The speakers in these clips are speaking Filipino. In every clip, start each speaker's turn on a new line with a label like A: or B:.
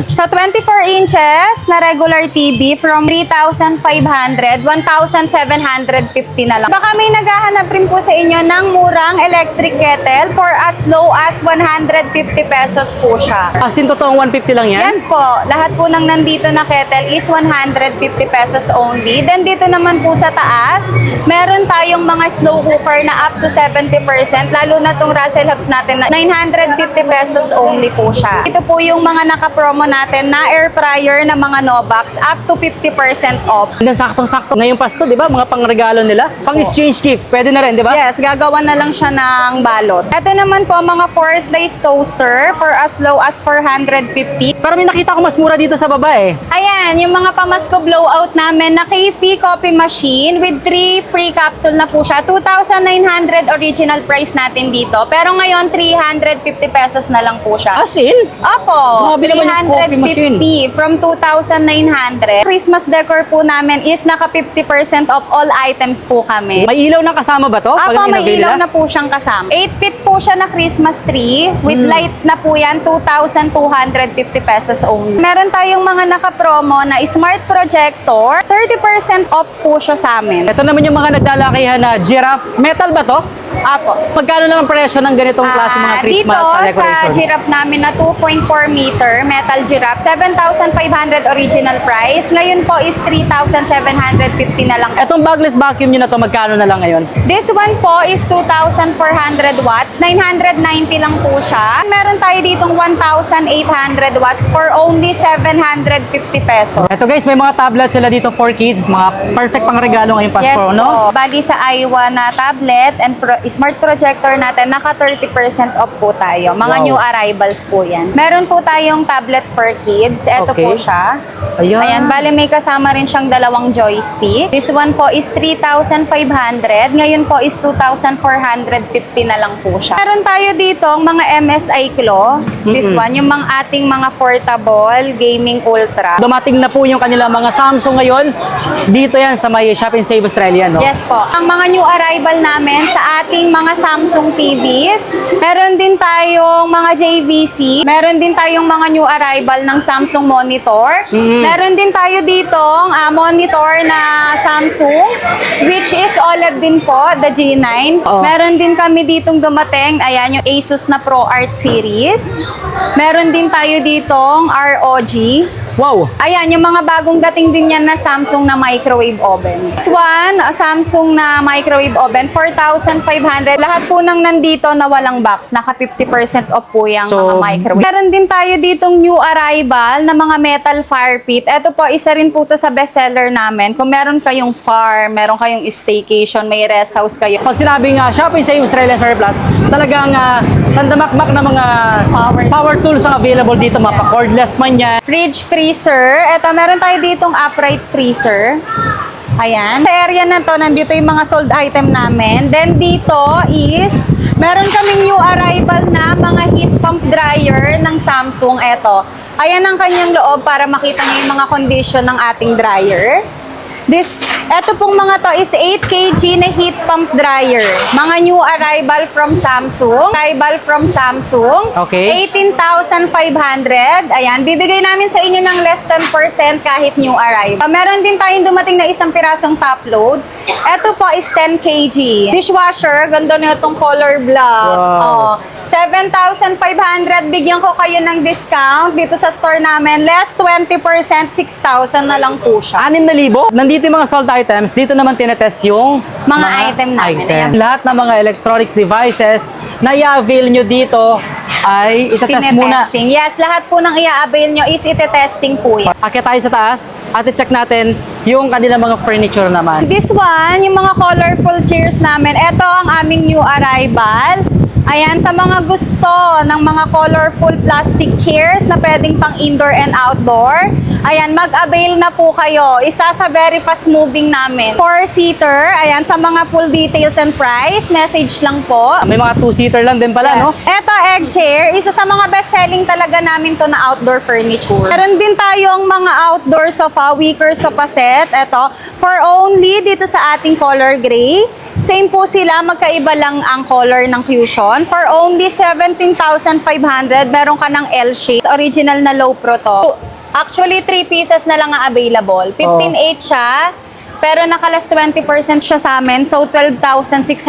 A: Sa 24 inches na regular TV from 3,500, 1,750 na lang. Baka may naghahanap rin po sa inyo ng murang electric kettle for as low as 150 pesos po siya.
B: As in, totoong 150 lang yan?
A: Yes po. Lahat po ng nandito na kettle is 150 pesos only. Then dito naman po sa taas, meron tayong mga slow cooker na up to 70%. Lalo na tong Russell Hobbs natin na 950 pesos only po siya. Ito po yung mga naka-promo natin na air fryer na mga Novax up to 50% off.
B: And then saktong-sakto ngayong Pasko, di ba? Mga pangregalo nila. Pang-exchange gift. Pwede na rin, di ba?
A: Yes, gagawa na lang siya ng balot. Ito naman po mga 4-slice toaster for as low as 450.
B: Pero may nakita ko mas mura dito sa baba eh.
A: Ayan, yung mga pamasko blowout namin na KFC coffee machine with 3 free capsule na po siya. 2,900 original price natin dito. Pero ngayon, 350 pesos na lang po siya.
B: As in?
A: Opo,
B: Grabe naman yung coffee machine.
A: 350 from 2,900. Christmas decor po namin is naka 50% off all items po kami.
B: May ilaw na kasama ba to?
A: Apo, may
B: in-avail
A: ilaw
B: nila?
A: na po siyang kasama. 8 feet po siya na Christmas tree with lights na po yan, 2,250 pesos only. Meron tayong mga naka-promo na smart projector, 30% off po siya sa amin.
B: Ito naman yung mga nagdalakihan na giraffe. Metal ba to?
A: Apo.
B: Magkano lang ang presyo ng ganitong klase mga Christmas
A: dito, sa
B: decorations?
A: giraffe namin na 2.4 meter metal giraffe, 7,500 original price. Ngayon po is 3,750 na lang.
B: Etong bagless vacuum nyo na to, magkano na lang ngayon?
A: This one po is 2,400 watts. 990 lang po siya. Meron tayo ditong 1,800 watts for only 750 pesos.
B: Eto guys, may mga tablet sila dito for kids. Mga perfect pang regalo ngayong Pasko,
A: Yes
B: no?
A: po. Bali sa iWa na tablet and smart projector natin, naka 30% off po tayo. Mga
B: Wow.
A: new arrivals po yan. Meron po tayong tablet for kids. Ito
B: Okay.
A: po siya.
B: Ayan.
A: Ayan, bali may kasama rin siyang dalawang joystick. This one po is 3,500. Ngayon po is 2,450 na lang po siya. Meron tayo dito mga MSI Claw. This one, yung mga ating mga portable gaming ultra.
B: Dumating na po yung kanilang mga Samsung ngayon. Dito yan sa may Shop and Save Australia, no?
A: Yes po. Ang mga new arrival namin sa ating mga Samsung TVs, meron din tayong mga JVC, meron din tayong mga new arrival ng Samsung monitor, meron din tayo ditong monitor na Samsung, which is OLED din po, the G9.
B: Oh.
A: Meron din kami ditong dumating, ayan yung Asus na ProArt series. Meron din tayo ditong ROG.
B: Wow!
A: Ayan, yung mga bagong dating din yan na Samsung na microwave oven. This one, Samsung na microwave oven, 4,500. Lahat po nang nandito na walang box, naka 50% off po yung
B: So,
A: mga microwave. Meron din tayo ditong new arrival na mga metal fire pit. Ito po, isa rin po to sa bestseller namin. Kung meron kayong farm, meron kayong staycation, may rest house kayo.
B: Pag sinabing Shop and Save Australia Surplus, talagang sandamakmak na mga power tools ang available dito. Mga cordless man yan.
A: Fridge freezer. Ito, meron tayo ditong upright freezer. Ayan. Sa area na to, nandito yung mga sold item namin. Then dito is, meron kaming new arrival na mga heat pump dryer ng Samsung. Ito. Ayan ang kanyang loob para makita niyo yung mga condition ng ating dryer. Ito pong mga to is 8 kg na heat pump dryer. Mga new arrival from Samsung.
B: Okay.
A: 18,500. Ayan, bibigay namin sa inyo ng less than % kahit new arrival. Meron din tayong dumating na isang pirasong top load. Ito po is 10 kg. Dishwasher, ganda na itong color black.
B: Wow.
A: 7,500. Bigyan ko kayo ng discount dito sa store namin. Less 20%, 6,000 na lang po siya.
B: 6,000. Nandito yung mga sold items. Dito naman tinetest yung
A: Mga item namin. Ayan.
B: Lahat ng mga electronics devices na i-avail nyo dito ay itetest muna.
A: Tinetesting. Yes, lahat po ng i-avail nyo is itetesting po yan.
B: Akit tayo sa taas at i-check natin yung kanilang mga furniture naman.
A: This one, yung mga colorful chairs namin, ito ang aming new arrival. Ayan, sa mga gusto ng mga colorful plastic chairs na pwedeng pang indoor and outdoor, ayan, mag-avail na po kayo. Isa sa very fast moving namin. 4-seater, ayan, sa mga full details and price, message lang po.
B: May mga 2-seater lang din pala, no?
A: Ito, egg chair, isa sa mga best-selling talaga namin to na outdoor furniture. Meron din tayong mga outdoor sofa, wicker sofa set. Ito, for only dito sa ating color gray, Same po sila, magkaiba lang ang color ng Fusion. For only 17,500, meron ka ng L-shape. Original na low pro to. Actually, 3 pieces na lang ang available. 15,800 siya. Pero nakalas 20% siya sa amin. So, 12,640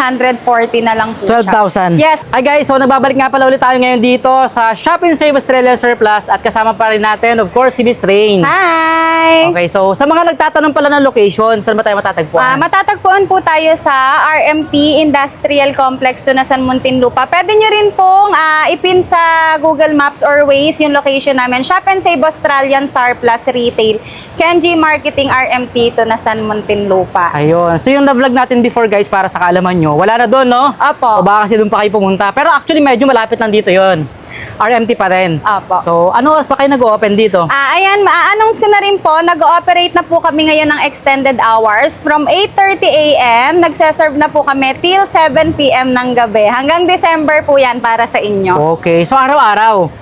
A: na lang po siya.
B: 12,000.
A: Yes.
B: Hi guys, so nagbabalik nga pala ulit tayo ngayon dito sa Shop and Save Australia Surplus at kasama pa rin natin, of course, si Miss Rain.
A: Hi!
B: Okay, so sa mga nagtatanong pala ng location, saan ba tayo matatagpuan?
A: Matatagpuan po tayo sa RMT Industrial Complex Tunasan, Muntinlupa. Pwede nyo rin pong ipin sa Google Maps or Waze yung location namin. Shop and Save Australian Surplus Retail. Kenji Marketing RMT Tunasan, Muntinlupa.
B: Ayun. So yung na-vlog natin before guys, para sa kaalaman nyo, wala na doon, no? O
A: Opo.
B: baka kasi doon pa kayo pumunta. Pero actually medyo malapit lang dito yon. RMT pa rin.
A: Opo.
B: So ano oras pa kayo nag-open dito?
A: Ayan, ma-announce ko na rin po, nag-ooperate na po kami ngayon ng extended hours. From 8:30 a.m., nagseserve na po kami till 7 p.m. ng gabi. Hanggang December po yan para sa inyo.
B: Okay. So araw-araw.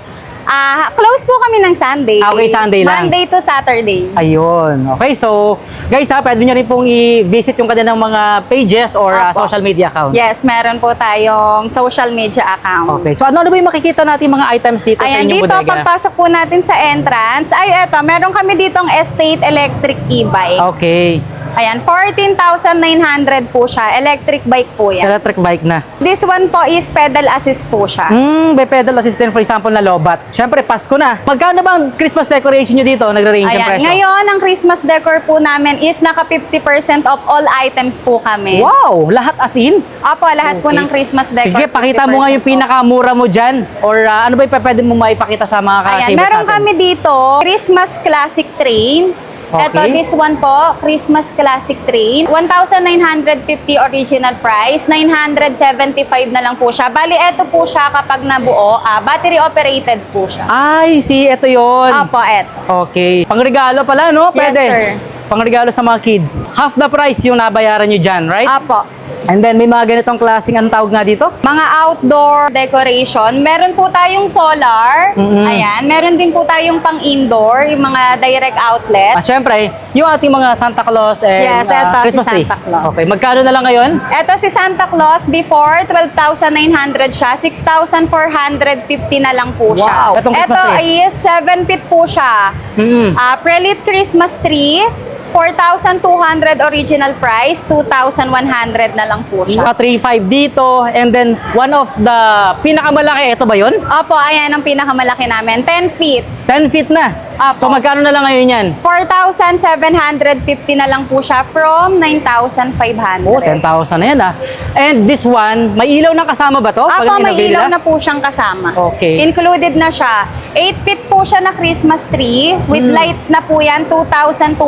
A: Close po kami ng Sunday.
B: Okay, Sunday lang.
A: Monday to Saturday.
B: Ayun. Okay, so guys pwede nyo rin pong i-visit yung kanilang mga pages or
A: Opo.
B: social media accounts.
A: Yes, meron po tayong social media account.
B: Okay, so ano ba yung makikita natin mga items dito sa
A: Ayan,
B: inyong
A: dito,
B: bodega?
A: pagpasok po natin sa entrance, eto, meron kami ditong Estate Electric e-bike.
B: Okay,
A: Ayan, 14,900 po siya. Electric bike po yan.
B: electric bike na.
A: This one po is pedal assist po siya.
B: May pedal assistant for example na lobat. Siyempre, Pasko na. Magkano ba ang Christmas decoration nyo dito? Nagre-range ang
A: Ayan,
B: presyo?
A: ngayon, ang Christmas decor po namin is naka 50% off all items po kami.
B: Wow! Lahat as in?
A: Opo, lahat po
B: Okay.
A: ng Christmas decor.
B: Sige, pakita mo nga yung
A: 50% off.
B: pinakamura mo dyan. Or ano ba yung pwede mo maipakita sa mga
A: Ayan,
B: ka-savers
A: meron
B: natin?
A: kami dito, Christmas Classic Train.
B: Okay.
A: Ito, this one po, Christmas Classic Train. 1,950 original price, 975 na lang po siya. Bali, ito po siya kapag nabuo, battery operated po siya.
B: Ay, ito yun.
A: Opo, eto.
B: Okay. Pangregalo pala, no?
A: Yes,
B: Pwede.
A: sir.
B: Pangregalo sa mga kids. Half the price yung nabayaran nyo dyan, right?
A: Opo.
B: And then may mga ganitong klaseng anong tawag nga dito?
A: Mga outdoor decoration. Meron po tayong solar. Ayan. Meron din po tayong pang-indoor, yung mga direct outlet.
B: At syempre, yung ating mga Santa Claus and
A: Yes, eto,
B: Christmas
A: si
B: tree.
A: Santa Claus.
B: Okay, magkano na lang ngayon?
A: Ito si Santa Claus, before 12,900 siya, 6,450 na lang po siya.
B: Wow. Etong Christmas
A: Ito
B: tree.
A: is 7 feet po siya. Prelit Christmas tree, 4,200 original price, 2,100 na lang po siya.
B: Mga 3.5 dito, and then one of the pinakamalaki, ito ba yun?
A: Opo, ayan ang pinakamalaki namin, 10 feet.
B: 10 feet na.
A: Apo.
B: So magkano na lang ngayon yan?
A: 4,750 na lang po siya from 9,500.
B: Oh, 10,000 na yan ah. And this one, may ilaw na kasama ba to?
A: Apo,
B: Pag
A: may
B: in-avail
A: ilaw
B: nila?
A: na po siyang kasama.
B: Okay.
A: Included na siya. 8 feet po siya na Christmas tree. With lights na po yan, 2,250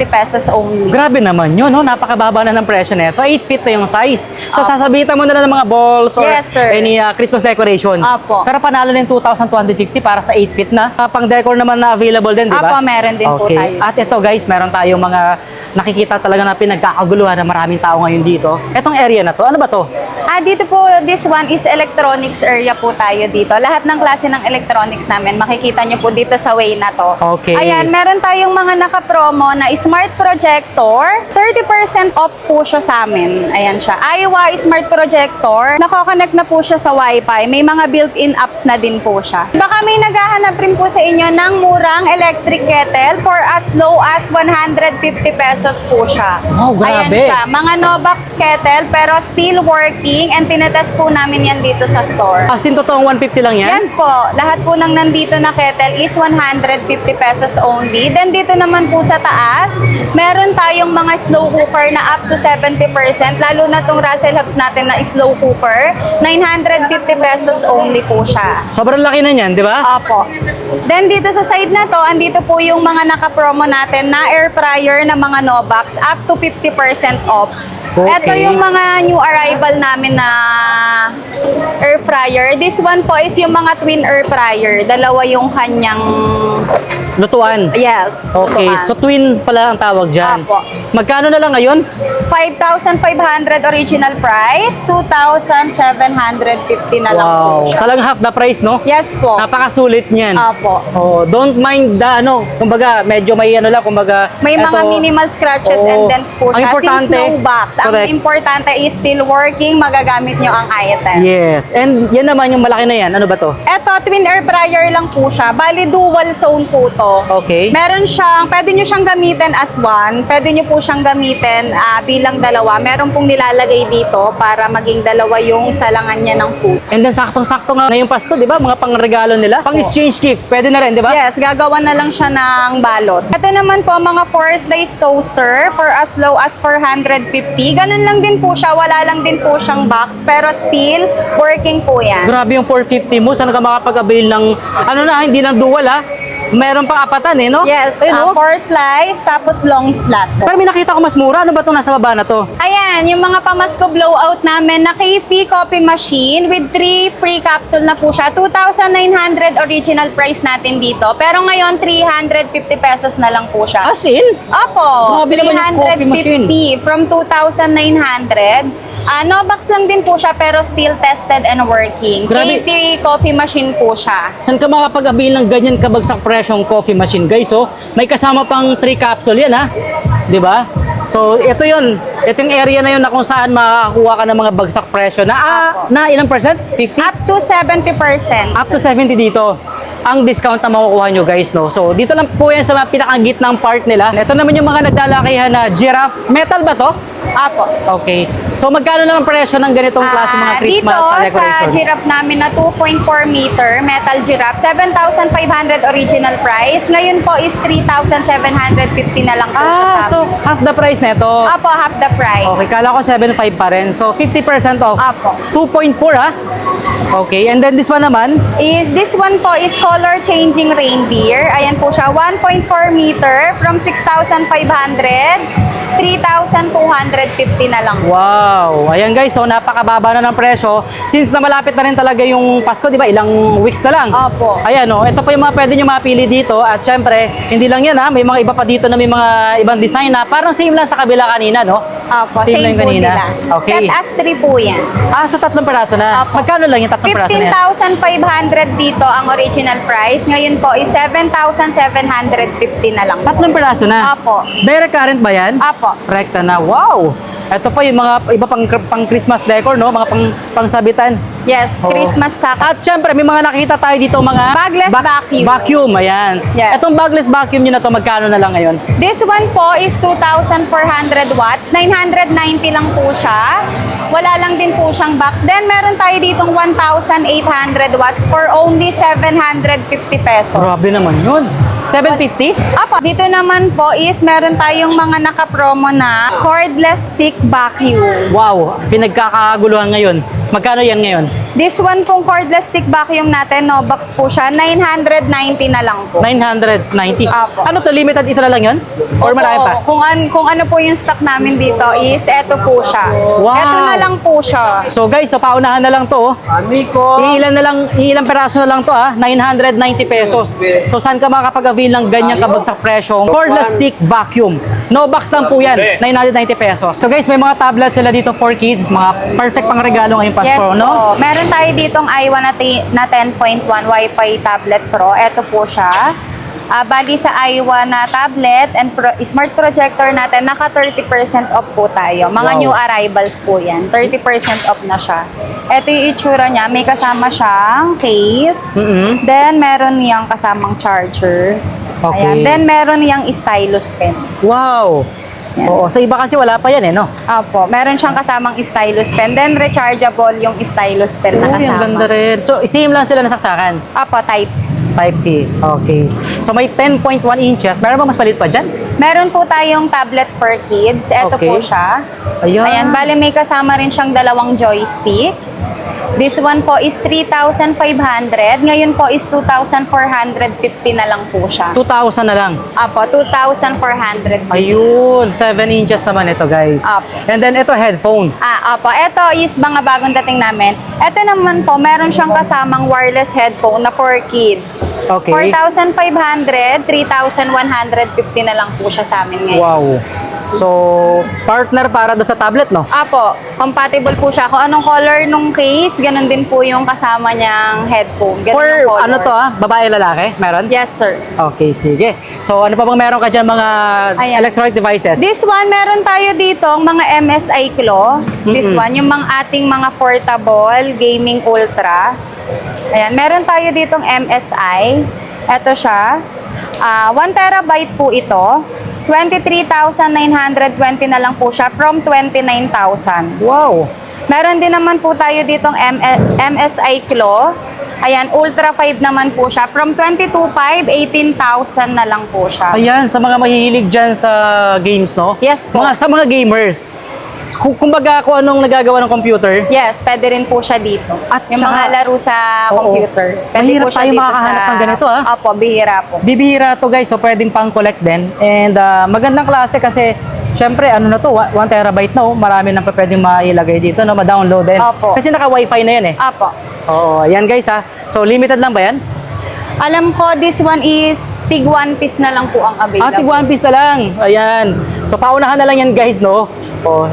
A: pesos only.
B: Grabe naman yun, no? Napakababa na ng presyo nito. 8 feet na yung size. So, sasabitan mo na lang ng mga balls or
A: Yes, sir.
B: any Christmas decorations.
A: Apo.
B: Pero panalo na yung 2,250 para sa 8 feet na. Pang-decor naman na available din, di ba?
A: Apo, meron din po tayo.
B: At ito guys, meron tayong mga nakikita talaga na pinagkakaguluhan na maraming tao ngayon dito. Etong area na to, ano ba to?
A: Dito po, this one is electronics area po tayo dito. Lahat ng klase ng electronics namin, makikita nyo po dito sa way na to.
B: Okay.
A: Ayan, meron tayong mga naka-promo na smart projector. 30% off po siya sa amin. Ayan siya. Aiwa Smart Projector. Nako-connect na po siya sa Wi-Fi. May mga built-in apps na din po siya. Baka may naghahanap rin po sa inyo ng murang electric kettle for as low as 150 pesos po siya.
B: Wow, grabe.
A: Ayan siya. Mga Novax kettle pero still working and tinetest po namin yan dito sa store.
B: As in, totoong 150 lang yan?
A: Yes po, lahat po ng nandito na kettle is 150 pesos only. Then dito naman po sa taas, meron tayong mga slow cooker na up to 70%. Lalo na tong Russell Hubs natin na slow cooker, 950 pesos only po siya.
B: Sobrang laki na yan, di ba?
A: Opo. Then dito sa side na to, andito po yung mga naka-promo natin na air fryer na mga Novax up to 50% off.
B: Okay.
A: Ito yung mga new arrival namin na air fryer. This one po is yung mga twin air fryer. Dalawa yung kanyang...
B: Lutuan.
A: Yes.
B: Okay,
A: lutuan.
B: so twin pala ang tawag dyan.
A: Apo.
B: Magkano na lang ngayon?
A: 5,500 original price, 2,750 na lang po
B: Wow.
A: siya.
B: Talagang half the price, no?
A: Yes po.
B: Napakasulit niyan.
A: Apo.
B: Oh, don't mind the kumbaga medyo may lang, kumbaga
A: May mga
B: eto,
A: minimal scratches
B: oo.
A: and dents po
B: Ang
A: siya.
B: importante,
A: Since no box, ang
B: correct.
A: importante is still working, magagamit nyo ang item.
B: Yes. And yan naman yung malaki na yan. Ano ba to?
A: Eto, twin air fryer lang po siya. Bali, dual zone po to.
B: Okay.
A: Meron siyang, pwede nyo siyang gamitin as one. Pwede nyo po siyang gamitin bilang dalawa. Meron pong nilalagay dito para maging dalawa yung salangan niya ng food.
B: And then saktong-sakto nga ngayong Pasko, di ba? Mga pangregalo nila. Pang-exchange gift. Pwede na rin, di ba?
A: Yes, gagawa na lang siya ng balot. Ito naman po, mga 4-slice toaster for as low as 450. Ganun lang din po siya. Wala lang din po siyang box. Pero still, working po yan.
B: Grabe yung 450 mo. Saan ka makapag-avail ng, hindi lang dual Meron pang apatan no?
A: Yes,
B: Ayun,
A: 4 slice, tapos long slot po.
B: Pero may nakita ko mas mura. Ano ba itong nasa baba na to?
A: Ayan, yung mga pamasko blowout namin na KFC coffee machine with 3 free capsule na po siya. 2,900 original price natin dito. Pero ngayon, 350 pesos na lang po siya.
B: As in?
A: Opo,
B: Grabe naman yung coffee machine.
A: 350 from 2,900. No box lang din po siya pero still tested and working.
B: Grabe.
A: KFC coffee machine po siya.
B: Saan ka makapag-avail ng ganyan kabagsak presyong coffee machine, guys? May kasama pang 3 capsule yan, 'di ba? So, ito yun. Ito yung area na yun na kung saan makakakuha ka ng mga bagsak presyo na ilang percent? 50?
A: Up to 70%.
B: Up to 70 dito ang discount na makukuha nyo, guys, no? So, dito lang po yan sa mga pinakagitnang part nila. Ito naman yung mga nagdalakihan na giraffe. Metal ba to?
A: Apo.
B: Okay. So, magkano lang ang presyo ng ganitong klase mga Christmas
A: dito, sa
B: decorations?
A: giraffe namin na 2.4 meter metal giraffe, 7,500 original price. Ngayon po is 3,750 na lang po siya sa
B: So, half the price nito.
A: Apo, half the price.
B: Okay, kala ko 7.5 pa rin. So, 50% off.
A: Apo.
B: 2.4 Okay, and then this one naman,
A: This one po is color changing reindeer. Ayan po siya, 1.4 meter from 6,500, 3,250 na lang.
B: wow. Ayan guys, so napakababa na ng presyo. Since na malapit na rin talaga yung Pasko, di ba? Ilang weeks na lang.
A: Opo.
B: Ayan, ito pa yung mga pwede nyo mapili dito. At syempre, hindi lang yan may mga iba pa dito na may mga ibang design na parang same lang sa kabila kanina, no?
A: Opo,
B: Same
A: same
B: lang
A: po
B: kanina.
A: sila.
B: Okay.
A: Set as 3 po yan.
B: So tatlong peraso na.
A: Opo.
B: Magkano lang yung tatlong peraso na yan?
A: 15,500 dito ang original price. Ngayon po is 7,750 na lang.
B: Tatlong peraso na?
A: Apo.
B: Direct current ba yan?
A: Apo.
B: Rekta na. Wow! Ito pa yung mga iba pang Christmas decor, no? Mga pang-sabitan.
A: Yes,
B: Oo.
A: Christmas sack.
B: At syempre, may mga nakita tayo dito mga
A: Bagless vacuum.
B: Vacuum, ayan.
A: Yes.
B: Itong bagless vacuum nyo na to, magkano na lang ngayon?
A: This one po is 2,400 watts. 990 lang po siya. Wala lang din po siyang box. Then, meron tayo ditong 1,800 watts for only 750 pesos.
B: Grabe naman yun. 750?
A: Apo, dito naman po is meron tayong mga naka-promo na cordless stick vacuum.
B: Wow, pinagkakaguluhan ngayon. Magkano yan ngayon?
A: This one pong cordless stick vacuum natin, no box po siya, 990 na lang po.
B: 990.
A: Apo.
B: Ano to, limited ito na lang yun? Or marami pa?
A: Kung ano po yung stock namin dito is eto po siya.
B: Wow.
A: Eto na lang po siya.
B: So guys, so paunahan na lang to. Iilang peraso na lang to 990 pesos. So saan ka makakapag-avail ng ganyang kabagsak presyo? Cordless stick vacuum. No box lang po yan, 990 pesos. So guys, may mga tablets sila dito for kids, mga perfect pang regalo ngayong Pasko,
A: Yes
B: no?
A: po. Meron tayo ditong i1 na 10.1 Wi-Fi tablet Pro. Eto po siya. Bali sa i1 na tablet and smart projector natin, naka 30% off po tayo. Mga
B: Wow.
A: new arrivals po yan. 30% off na siya. Ito yung itsura niya. May kasama siyang case.
B: Mm-mm.
A: Then, meron niyang kasamang charger.
B: Okay.
A: Ayan. Then, meron niyang stylus pen.
B: Wow!
A: Yan.
B: Oo, sa iba kasi wala pa yan no?
A: Opo. Meron siyang kasamang stylus pen. Then, rechargeable yung stylus pen na
B: Uy,
A: kasama.
B: ang ganda rin. So, same lang sila nasaksakan.
A: Opo, types.
B: Type-C. Okay. So, may 10.1 inches. Meron ba mas palit pa dyan?
A: Meron po tayong tablet for kids. Ito
B: Okay.
A: po siya.
B: Ayan.
A: Ayan, bali may kasama rin siyang dalawang joystick. This one po is 3,500. Ngayon po is 2,450 na lang po siya.
B: 2,000 na lang.
A: Apo, 2,400.
B: Ayun, 7 inches naman ito, guys.
A: Up.
B: And then ito, headphone.
A: Opo. Ito is mga bagong dating namin. Ito naman po, meron siyang kasamang wireless headphone na for kids.
B: Okay.
A: 4,500, 3,150 na lang po siya sa amin ngayon.
B: Wow. So, partner para doon sa tablet, no?
A: Apo, compatible po siya. Kung anong color nung case, ganun din po yung kasama niyang headphone. Ganun
B: For
A: yung color.
B: ano to babae, lalaki? Meron?
A: Yes, sir.
B: Okay, sige. So, ano pa bang meron ka dyan mga
A: Ayan.
B: electronic devices?
A: This one, meron tayo dito mga MSI Claw. This one, yung mga ating mga portable gaming ultra. Ayan, meron tayo ditong MSI. Ito siya. 1 terabyte po ito. 23,920 na lang po siya from 29,000.
B: Wow!
A: Meron din naman po tayo ditong MSI Claw. Ayan, Ultra 5 naman po siya. From 22,500, 18,000 na lang po siya.
B: Ayan, sa mga mahihilig dyan sa games, no?
A: Yes po.
B: Sa mga gamers. Kumbaga, kung anong nagagawa ng computer,
A: Yes, pwede rin po siya dito.
B: At
A: Yung
B: saka-
A: mga laro sa
B: Oo.
A: computer. Pwede
B: Mahirap
A: po siya
B: tayo
A: dito
B: makakahanap ng ganito, ah.
A: Opo, bihira po.
B: bibihira to guys, so pwedeng pang collect din. And magandang klase kasi, syempre, ano na to, 1 terabyte na, marami nang pwedeng mailagay dito, no? Ma-download din.
A: Opo.
B: Kasi naka-wifi na yan eh.
A: Opo.
B: Oo, yan guys So, limited lang ba yan?
A: Alam ko, this one is tig 1 piece na lang po ang available.
B: Tig one piece na lang. Ayan. So, paunahan na lang yan guys, no?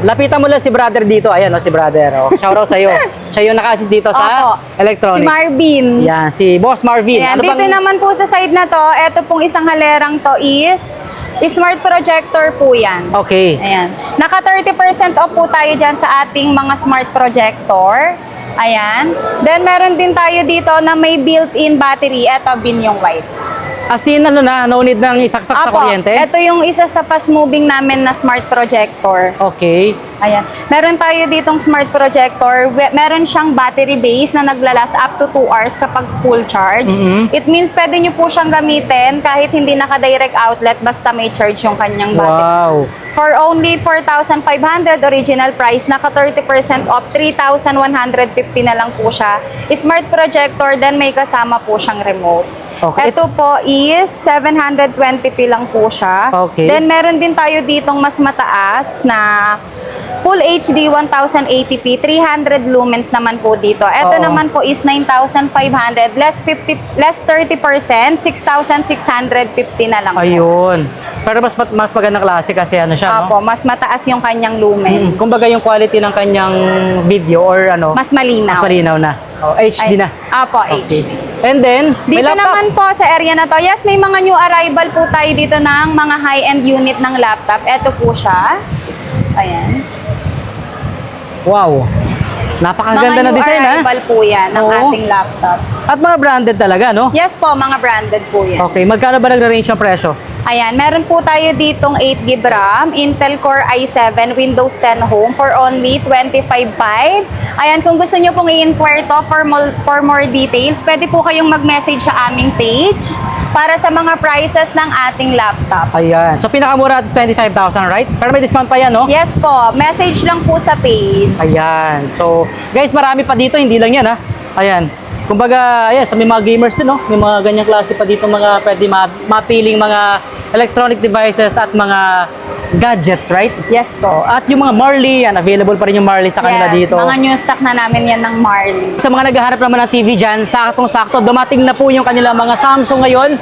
B: Lapitan mo lang si brother dito. Ayan, no, si brother. Shoutout sa'yo. Siya yung naka-assist dito sa
A: Opo.
B: electronics.
A: Si Marvin.
B: Yan, si Boss Marvin.
A: Ayan,
B: Ano
A: dito
B: bang-
A: naman po sa side na to, eto pong isang halerang to is smart projector po yan.
B: Okay.
A: Ayan. Naka 30% off po tayo dyan sa ating mga smart projector. Ayan. Then, meron din tayo dito na may built-in battery. Eto, bin yung white.
B: As in, ano na, no need ng isaksak sa
A: Apo,
B: kuryente?
A: ito yung isa sa fast-moving namin na smart projector.
B: Okay.
A: Ayan. Meron tayo ditong smart projector. Meron siyang battery base na naglalas up to 2 hours kapag full charge. It means pwede nyo po siyang gamitin kahit hindi naka-direct outlet basta may charge yung kanyang battery.
B: Wow.
A: For only 4,500 original price, naka 30% off, 3,150 na lang po siya. Smart projector, then may kasama po siyang remote.
B: Okay.
A: Ito po is 720p lang po siya.
B: Okay.
A: Then meron din tayo ditong mas mataas na Full HD 1080p, 300 lumens naman po dito. Ito
B: Oo.
A: naman po is 9,500, less 30%, 6,650 na lang po.
B: Ayun. Pero mas magandang klase kasi ano siya, no?
A: Apo, mas mataas yung kanyang lumens.
B: Kumbaga yung quality ng kanyang video or ano,
A: Mas malinaw.
B: mas malinaw na. HD na.
A: Apo,
B: Okay.
A: HD.
B: And then, may
A: Dito
B: laptop.
A: naman po sa area na to, yes, may mga new arrival po tayo dito ng mga high-end unit ng laptop. Ito po siya. Ayan.
B: Wow. Napakaganda na
A: Mga new
B: design, ha?
A: arrival po yan ng
B: Oo.
A: ating laptop.
B: At mga branded talaga, no?
A: Yes po, mga branded po yan.
B: Okay, magkano ba nag-range ng presyo?
A: Ayan, meron po tayo ditong 8GB RAM, Intel Core i7, Windows 10 Home for only 25,500. Ayan, kung gusto nyo pong i-inquire to for more details, pwede po kayong mag-message sa aming page para sa mga prices ng ating laptop.
B: Ayan. So, pinakamura is 25,000, right? Pero may discount pa yan, no?
A: Yes po, message lang po sa page.
B: Ayan. So, guys, marami pa dito. Hindi lang yan, ha? Ayan. Kumbaga, ayan, sa may mga gamers din, no? May mga ganyang klase pa dito, mga pwede mapiling mga electronic devices at mga gadgets, right?
A: Yes po.
B: At yung mga Marley, yan, available pa rin yung Marley sa kanila
A: Yes,
B: dito.
A: mga new stock na namin yan ng Marley.
B: Sa mga naghahanap naman ng TV dyan, saktong-sakto, dumating na po yung kanila mga Samsung ngayon.